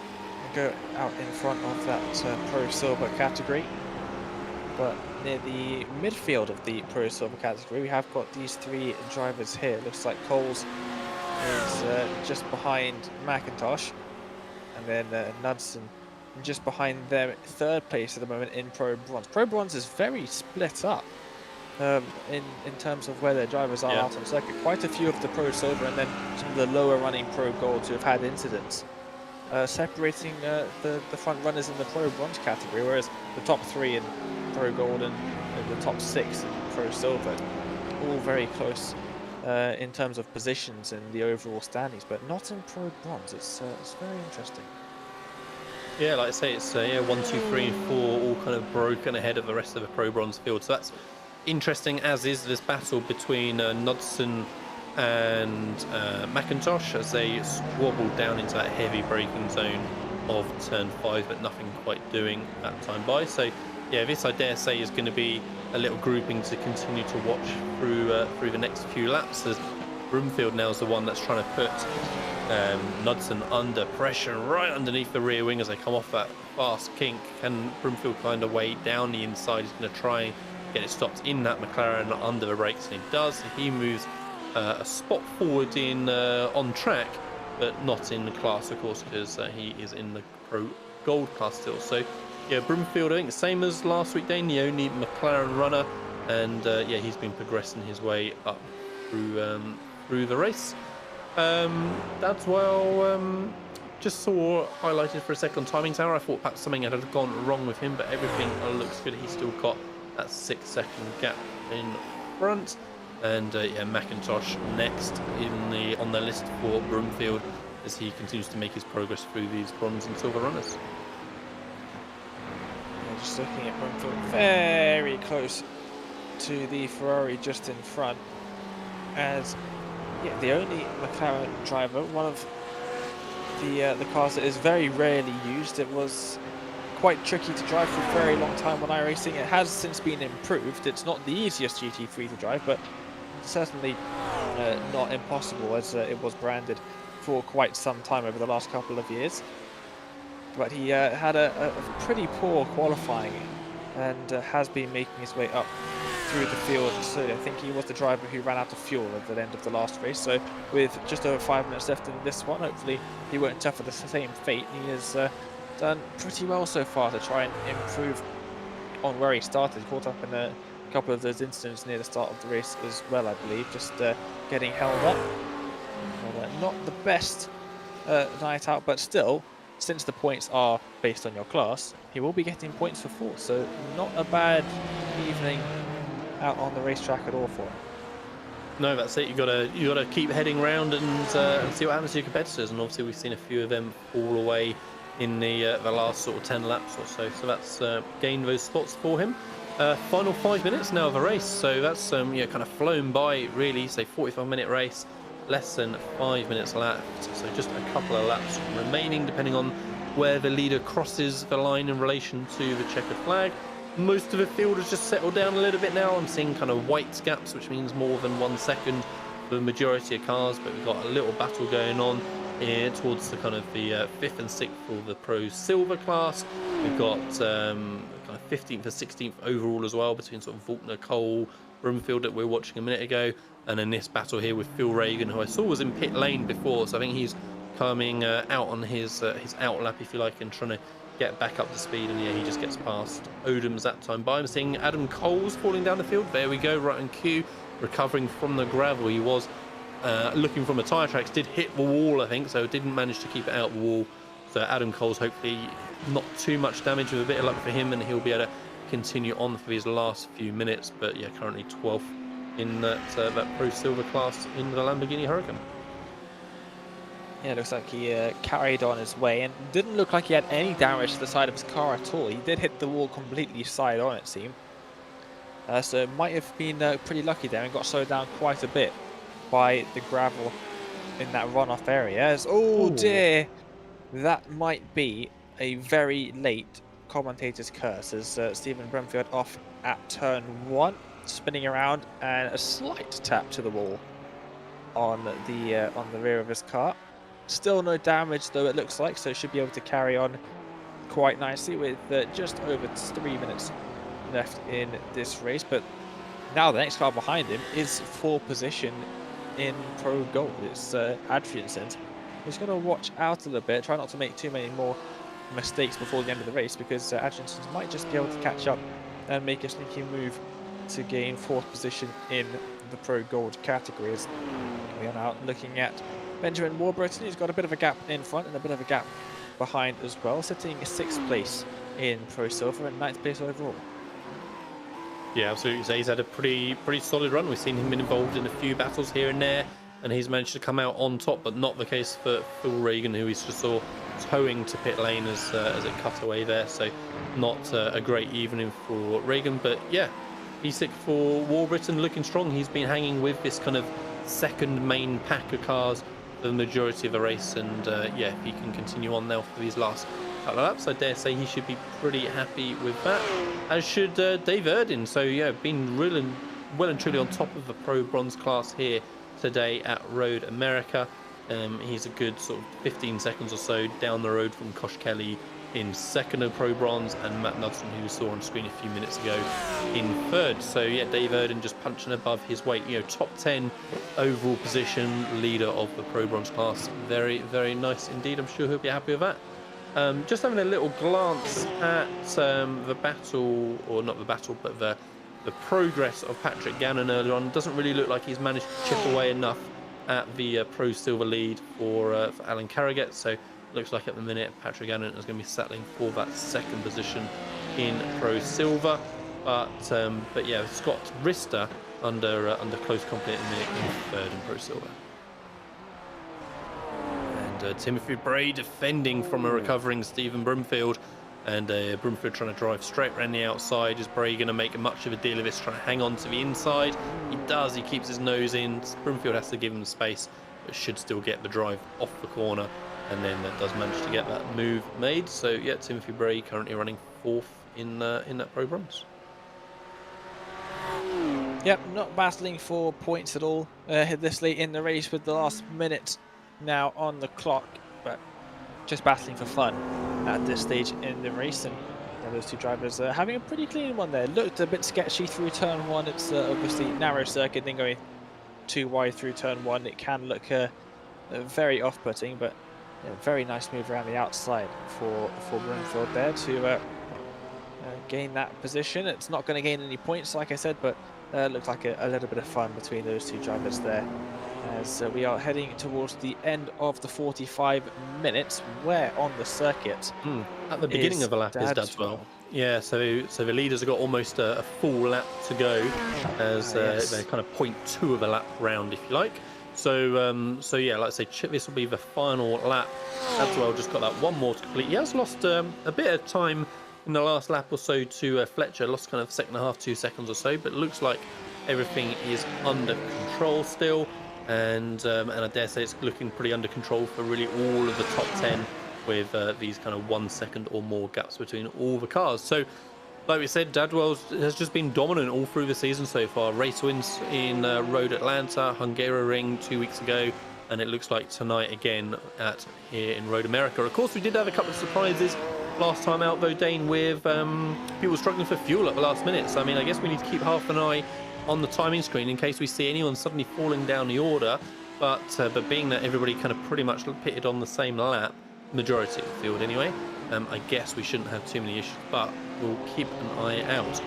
go out in front of that Pro Silver category. But near the midfield of the Pro Silver category, we have got these 3 drivers here. Looks like Coles is just behind McIntosh, and then Knudsen just behind them, 3rd place at the moment in Pro Bronze. Pro Bronze is very split up in terms of where their drivers are out on circuit. Quite a few of the Pro Silver and then some of the lower running Pro Golds who have had incidents, separating the front runners in the Pro Bronze category, whereas the top 3 in Pro Gold and the top 6 in Pro Silver, all very close in terms of positions in the overall standings, but not in Pro Bronze. It's very interesting. Yeah, like I say, it's 1, 2, 3, and 4 all kind of broken ahead of the rest of the Pro Bronze field. So that's interesting, as is this battle between Knudsen and McIntosh as they squabble down into that heavy braking zone of turn 5, but nothing quite doing that time by. So yeah, this I dare say is going to be a little grouping to continue to watch through the next few laps, as Broomfield now is the one that's trying to put Knudsen under pressure right underneath the rear wing as they come off that fast kink. Can Broomfield find a way down the inside? He's going to try and get it stopped in that McLaren under the brakes, and he does. He moves a spot forward in on track, but not in the class, of course, because he is in the Pro Gold class still. So yeah, Broomfield, I think, same as last week, Dane, the only McLaren runner, and yeah, he's been progressing his way up through the race. That's just saw highlighted for a second timing tower. I thought perhaps something had gone wrong with him, but everything looks good. He's still got that 6-second gap in front, and yeah, McIntosh next on the list for Broomfield as he continues to make his progress through these bronze and silver runners. Yeah, just looking at Broomfield, very close to the Ferrari just in front, as yeah, the only McLaren driver, one of the cars that is very rarely used. It was quite tricky to drive for a very long time on iRacing. It has since been improved. It's not the easiest GT3 to drive, but certainly not impossible, as it was branded for quite some time over the last couple of years. But he had a pretty poor qualifying and has been making his way up through the field. So I think he was the driver who ran out of fuel at the end of the last race. So with just over 5 minutes left in this one, hopefully he won't suffer the same fate. He has done pretty well so far to try and improve on where he started. Caught up in a couple of those incidents near the start of the race as well, I believe, just getting held up. But, not the best night out, but still, since the points are based on your class, he will be getting points for 4, so not a bad evening out on the racetrack at all for him. No, that's it. You gotta keep heading round and see what happens to your competitors. And obviously, we've seen a few of them fall away in the last sort of 10 laps or so. So that's gained those spots for him. Final 5 minutes now of the race. So that's kind of flown by, really. Say 45-minute race, less than 5 minutes left. So just a couple of laps remaining, depending on where the leader crosses the line in relation to the checkered flag. Most of the field has just settled down a little bit now. I'm seeing kind of white gaps, which means more than 1 second for the majority of cars, but we've got a little battle going on here towards the kind of the 5th and 6th for the Pro Silver class. We've got kind of 15th and 16th overall as well, between sort of Faulkner, Cole, Broomfield that we were watching a minute ago, and then this battle here with Phil Reagan, who I saw was in pit lane before, so I think he's coming out on his out lap, if you like, and trying to get back up to speed, and yeah, he just gets past Odoms that time by. I'm seeing Adam Coles falling down the field. There we go, right on cue, recovering from the gravel. He was looking from the tyre tracks, did hit the wall, I think, so didn't manage to keep it out the wall. So Adam Coles, hopefully not too much damage, with a bit of luck for him, and he'll be able to continue on for his last few minutes. But yeah, currently 12th in that Pro Silver class in the Lamborghini Huracan. Yeah, it looks like he carried on his way and didn't look like he had any damage to the side of his car at all. He did hit the wall completely side on, it seemed. So might have been pretty lucky there and got slowed down quite a bit by the gravel in that runoff area. As, oh dear, that might be a very late commentator's curse, as Stephen Brumfield off at turn 1, spinning around, and a slight tap to the wall on the rear of his car. Still no damage though, it looks like, so should be able to carry on quite nicely with just over 3 minutes left in this race. But now the next car behind him is for position in Pro Gold. It's Adriansen. He's going to watch out a little bit, try not to make too many more mistakes before the end of the race, because Adriansen might just be able to catch up and make a sneaky move to gain 4th position in the Pro Gold category. As we are now looking at Benjamin Warburton. He's got a bit of a gap in front and a bit of a gap behind as well, sitting 6th place in Pro Silver and 9th place overall. Yeah, absolutely. So he's had a pretty solid run. We've seen him involved in a few battles here and there, and he's managed to come out on top, but not the case for Phil Regan, who we just saw towing to pit lane as it cut away there. So not a great evening for Regan, but yeah, P6 for Warburton looking strong. He's been hanging with this kind of second main pack of cars for the majority of the race, and yeah, if he can continue on now for these last couple of laps, I dare say he should be pretty happy with that, as should Dave Erdin. So yeah, been really well and truly on top of the Pro Bronze class here today at Road America. He's a good sort of 15 seconds or so down the road from Kosh Kelly in 2nd of Pro Bronze, and Matt Knudsen, who we saw on screen a few minutes ago, in 3rd. So yeah, Dave Erdin just punching above his weight. You know, top 10 overall position, leader of the Pro Bronze class. Very, very nice indeed. I'm sure he'll be happy with that. Just having a little glance at the battle, or not the battle, but the progress of Patrick Gannon earlier on. Doesn't really look like he's managed to chip away enough at the Pro Silver lead for Alan Carraget. So looks like at the minute Patrick Gannon is going to be settling for that 2nd position in Pro Silver. But yeah, Scott Rister under close company at the minute in 3rd in Pro Silver. And Timothy Bray defending from a recovering Stephen Broomfield. And Broomfield trying to drive straight around the outside. Is Bray going to make much of a deal of this, trying to hang on to the inside? He does. He keeps his nose in. Broomfield has to give him space, but should still get the drive off the corner, and then does manage to get that move made. So yeah, Timothy Bray currently running 4th in that Pro Bronze. Yep, not battling for points at all this late in the race, with the last minute now on the clock, but just battling for fun at this stage in the race. And those two drivers having a pretty clean one there. Looked a bit sketchy through turn 1. It's obviously narrow circuit, then going too wide through turn 1. It can look very off-putting, but very nice move around the outside for Broomfield there to gain that position. It's not going to gain any points, like I said, but looked like a little bit of fun between those two drivers there. As we are heading towards the end of the 45 minutes, where on the circuit at the beginning of the lap is Dadswell. Yeah, so the leaders have got almost a full lap to go, as they're kind of 0.2 of a lap round, if you like. So yeah, like I say, this will be the final lap. Dadswell just got that one more to complete. He has lost a bit of time in the last lap or so to Fletcher, lost kind of 2.5, 2 seconds or so, but it looks like everything is under control still. And I dare say it's looking pretty under control for really all of the top 10, with these kind of 1 second or more gaps between all the cars. So like we said, Dadwell has just been dominant all through the season so far. Race wins in Road Atlanta, Hungaroring 2 weeks ago, and it looks like tonight again here in Road America. Of course, we did have a couple of surprises last time out though, Dane, with people struggling for fuel at the last minute. So I mean, I guess we need to keep half an eye on the timing screen in case we see anyone suddenly falling down the order, but being that everybody kind of pretty much pitted on the same lap, majority of the field anyway, I guess we shouldn't have too many issues, but we'll keep an eye out.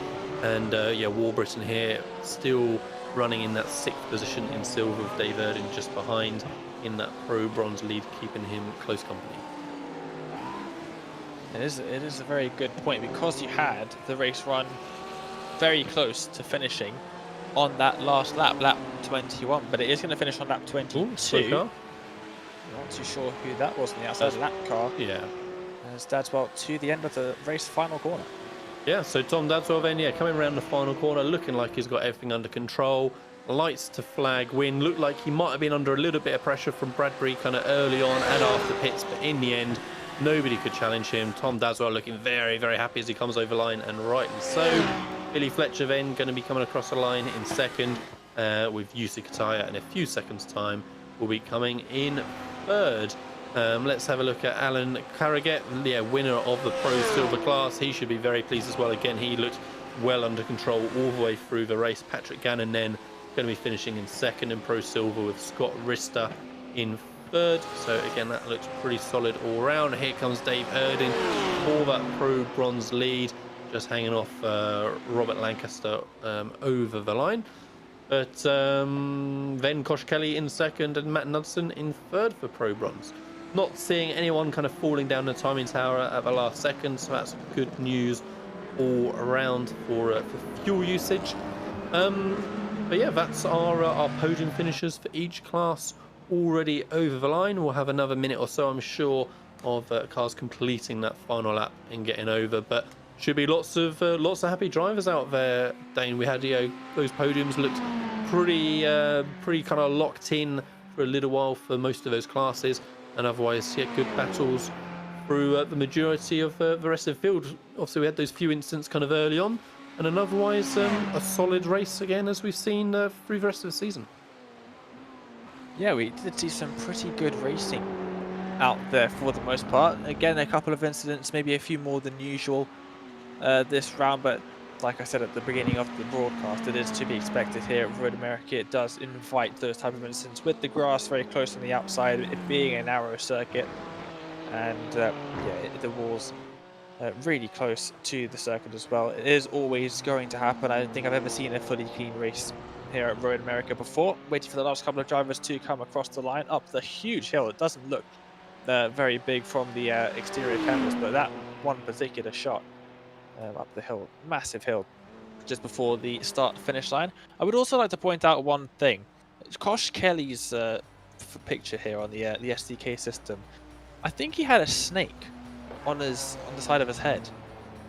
And yeah, Warburton here still running in that 6th position in silver, with Dave Erdin just behind in that Pro Bronze lead, keeping him close company. It is a very good point, because you had the race run very close to finishing on that last lap, lap 21, but it is going to finish on lap 22. Ooh, not too sure who that was on the outside lap car. Yeah. As Dadswell to the end of the race final corner. Yeah, so Tom Dadswell then, yeah, coming around the final corner, looking like he's got everything under control. Lights to flag win. Looked like he might have been under a little bit of pressure from Bradbury kind of early on and after pits, but in the end, nobody could challenge him. Tom Dadswell looking very, very happy as he comes over the line, and rightly so. Billy Fletcher then going to be coming across the line in 2nd, with Yusi Kataya in a few seconds' time will be coming in 3rd. Let's have a look at Alan Carraget, winner of the Pro Silver class. He should be very pleased as well. Again, he looked well under control all the way through the race. Patrick Gannon then going to be finishing in second in Pro Silver, with Scott Rister in third. So again, that looks pretty solid all round. Here comes Dave Erdin for that Pro Bronze lead, just hanging off Robert Lancaster over the line. But then Kosh Kelly in second and Matt Knudsen in third for Pro Bronze. Not seeing anyone kind of falling down the timing tower at the last second, so that's good news all around for fuel usage. But yeah, that's our podium finishers for each class already over the line. We'll have another minute or so, I'm sure, of cars completing that final lap and getting over. But should be lots of happy drivers out there, Dane. We had those podiums looked pretty kind of locked in for a little while for most of those classes, and otherwise, yeah, good battles through the majority of the rest of the field. Obviously, we had those few incidents kind of early on, and an otherwise a solid race again, as we've seen through the rest of the season. Yeah, we did see some pretty good racing out there for the most part. Again, a couple of incidents, maybe a few more than usual this round, but like I said at the beginning of the broadcast, it is to be expected here at Road America. It does invite those type of incidents, with the grass very close on the outside, it being a narrow circuit, and yeah, the walls really close to the circuit as well. It is always going to happen. I don't think I've ever seen a fully clean race here at Road America before. Waiting for the last couple of drivers to come across the line up the huge hill. It doesn't look very big from the exterior cameras, but that one particular shot up the hill, massive hill, just before the start-finish line. I would also like to point out one thing. Kosh Kelly's picture here on the SDK system, I think he had a snake on the side of his head,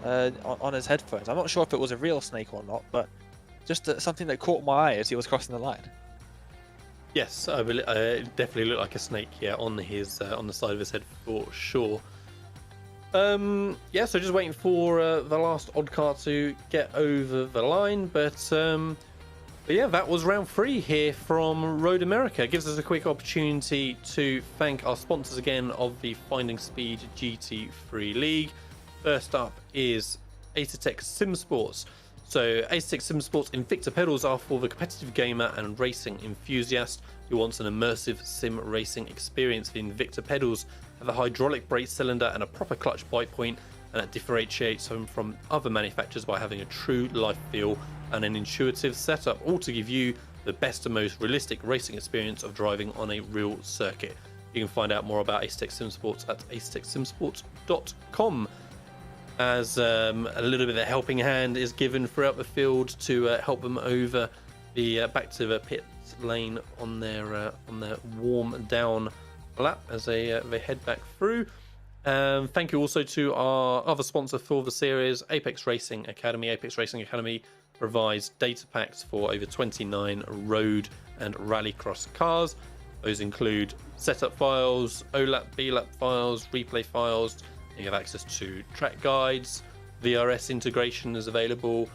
on his headphones. I'm not sure if it was a real snake or not, but just something that caught my eye as he was crossing the line. Yes, I believe, it definitely looked like a snake, yeah, on the side of his head for sure. Yeah, so just waiting for the last odd car to get over the line, but yeah, that was round 3 here from Road America. It gives us a quick opportunity to thank our sponsors again of the Finding Speed GT3 League. First up is Acertech Sim Sports. So Acertech Sim Sports Invicta pedals are for the competitive gamer and racing enthusiast who wants an immersive sim racing experience. The Invicta pedals have a hydraulic brake cylinder and a proper clutch bite point, and that differentiates them from other manufacturers by having a true life feel and an intuitive setup, all to give you the best and most realistic racing experience of driving on a real circuit. You can find out more about Acertech Sim Sports at acertechsimsports.com. as a little bit of a helping hand is given throughout the field to help them over the back to the pit lane on their warm down lap as they head back through. Thank you also to our other sponsor for the series, Apex Racing Academy. Apex Racing Academy provides data packs for over 29 road and rallycross cars. Those include setup files, OLAP, BLAP files, replay files. You have access to track guides, VRS integration is available,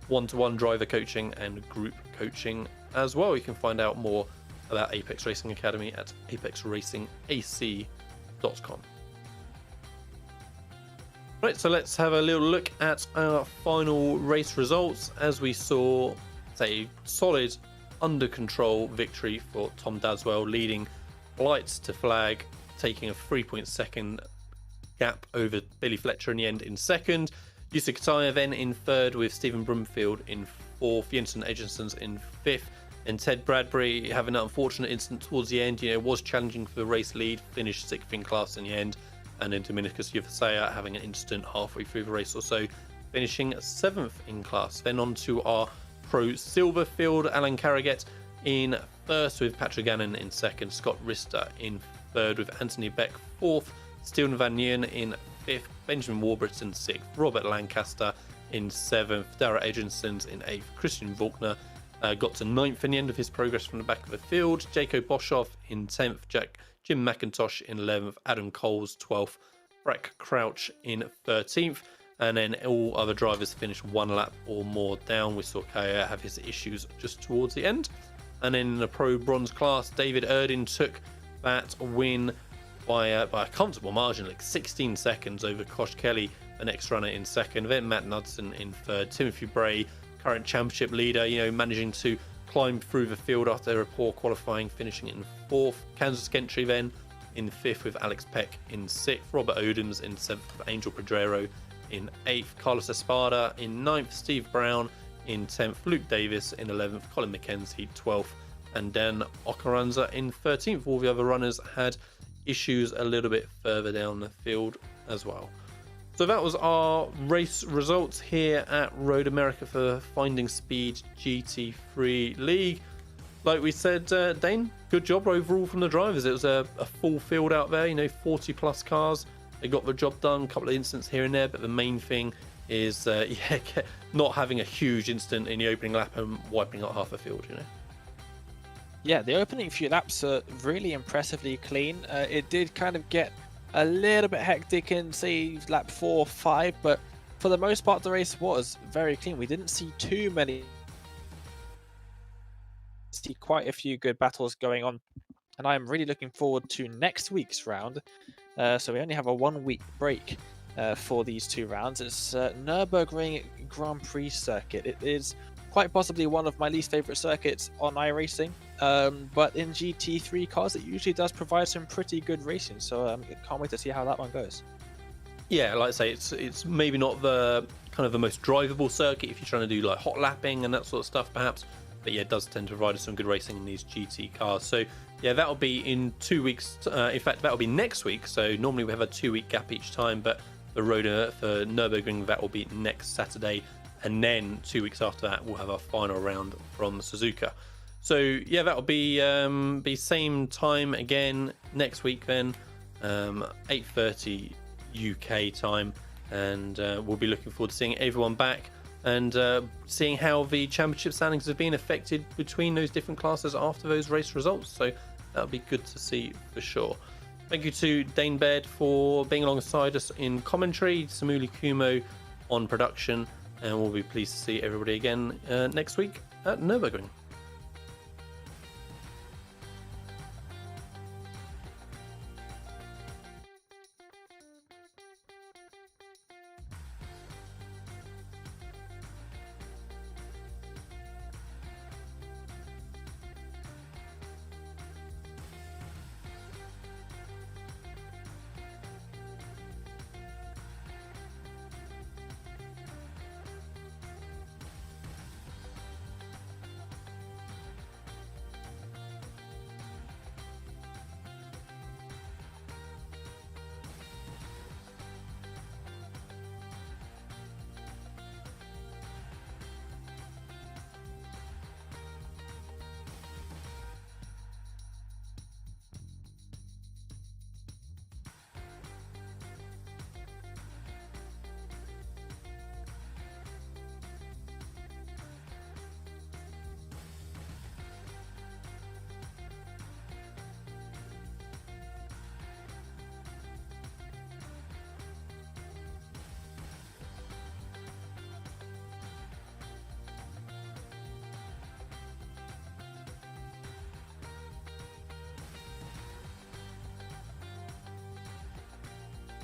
one-to-one driver coaching and group coaching as well. You can find out more about Apex Racing Academy at apexracingac.com. Right, so let's have a little look at our final race results, as we saw a solid under control victory for Tom Daswell, leading lights to flag, taking a 3.2 gap over Billy Fletcher in the end in second. Yusa Kataya then in third, with Stephen Broomfield in fourth, Jensen Edgenson's in fifth, and Ted Bradbury having that unfortunate incident towards the end, was challenging for the race lead, finished sixth in class in the end, and then Dominicus Yuvasaya having an incident halfway through the race or so, finishing seventh in class. Then on to our Pro Silver field, Alan Carraget in first, with Patrick Gannon in second, Scott Rister in third, with Anthony Beck fourth, Steven Van Nyen in fifth, Benjamin Warburton sixth, Robert Lancaster in seventh, Dara Edgensons in eighth, Christian Volkner got to ninth in the end of his progress from the back of the field, Jacob Boshoff in 10th, Jim McIntosh in 11th, Adam Coles 12th, Breck Crouch in 13th, and then all other drivers finished one lap or more down. We saw Kaya have his issues just towards the end. And then in the Pro Bronze class, David Erdin took that win by a comfortable margin, like 16 seconds over Kosh Kelly, the next runner in second. Then Matt Knudsen in third. Timothy Bray, current championship leader, managing to climb through the field after a poor qualifying, finishing in fourth. Kansas Gentry then in fifth with Alex Peck in sixth. Robert Odoms in seventh with Angel Pedrero in eighth. Carlos Espada in ninth. Steve Brown in 10th. Luke Davis in 11th. Colin McKenzie 12th. And Dan Ocaranza in 13th. All the other runners had issues a little bit further down the field as well. So that was our race results here at Road America for Finding Speed GT3 League. Like we said, Dane, good job overall from the drivers. It was a full field out there, 40 plus cars. They got the job done, a couple of incidents here and there, but the main thing is not having a huge incident in the opening lap and wiping out half the field, Yeah, the opening few laps are really impressively clean. It did kind of get a little bit hectic in, say, lap 4 or 5, but for the most part, the race was very clean. We didn't see too many. See quite a few good battles going on, and I'm really looking forward to next week's round. So we only have a 1 week break for these 2 rounds. It's Nürburgring Grand Prix circuit. It is quite possibly one of my least favorite circuits on iRacing, but in GT3 cars it usually does provide some pretty good racing, so I can't wait to see how that one goes. Yeah, like I say, it's maybe not the kind of the most drivable circuit if you're trying to do like hot lapping and that sort of stuff perhaps, but yeah, it does tend to provide us some good racing in these GT cars. So yeah, that'll be in 2 weeks. In fact, that'll be next week. So normally we have a 2 week gap each time, but the road for Nürburgring, that will be next Saturday. And then 2 weeks after that, we'll have our final round from Suzuka. So yeah, that'll be same time again next week then, 8:30 UK time, and we'll be looking forward to seeing everyone back and seeing how the championship standings have been affected between those different classes after those race results. So that'll be good to see for sure. Thank you to Dane Baird for being alongside us in commentary, Samuli Kumo on production, and we'll be pleased to see everybody again next week at Nürburgring.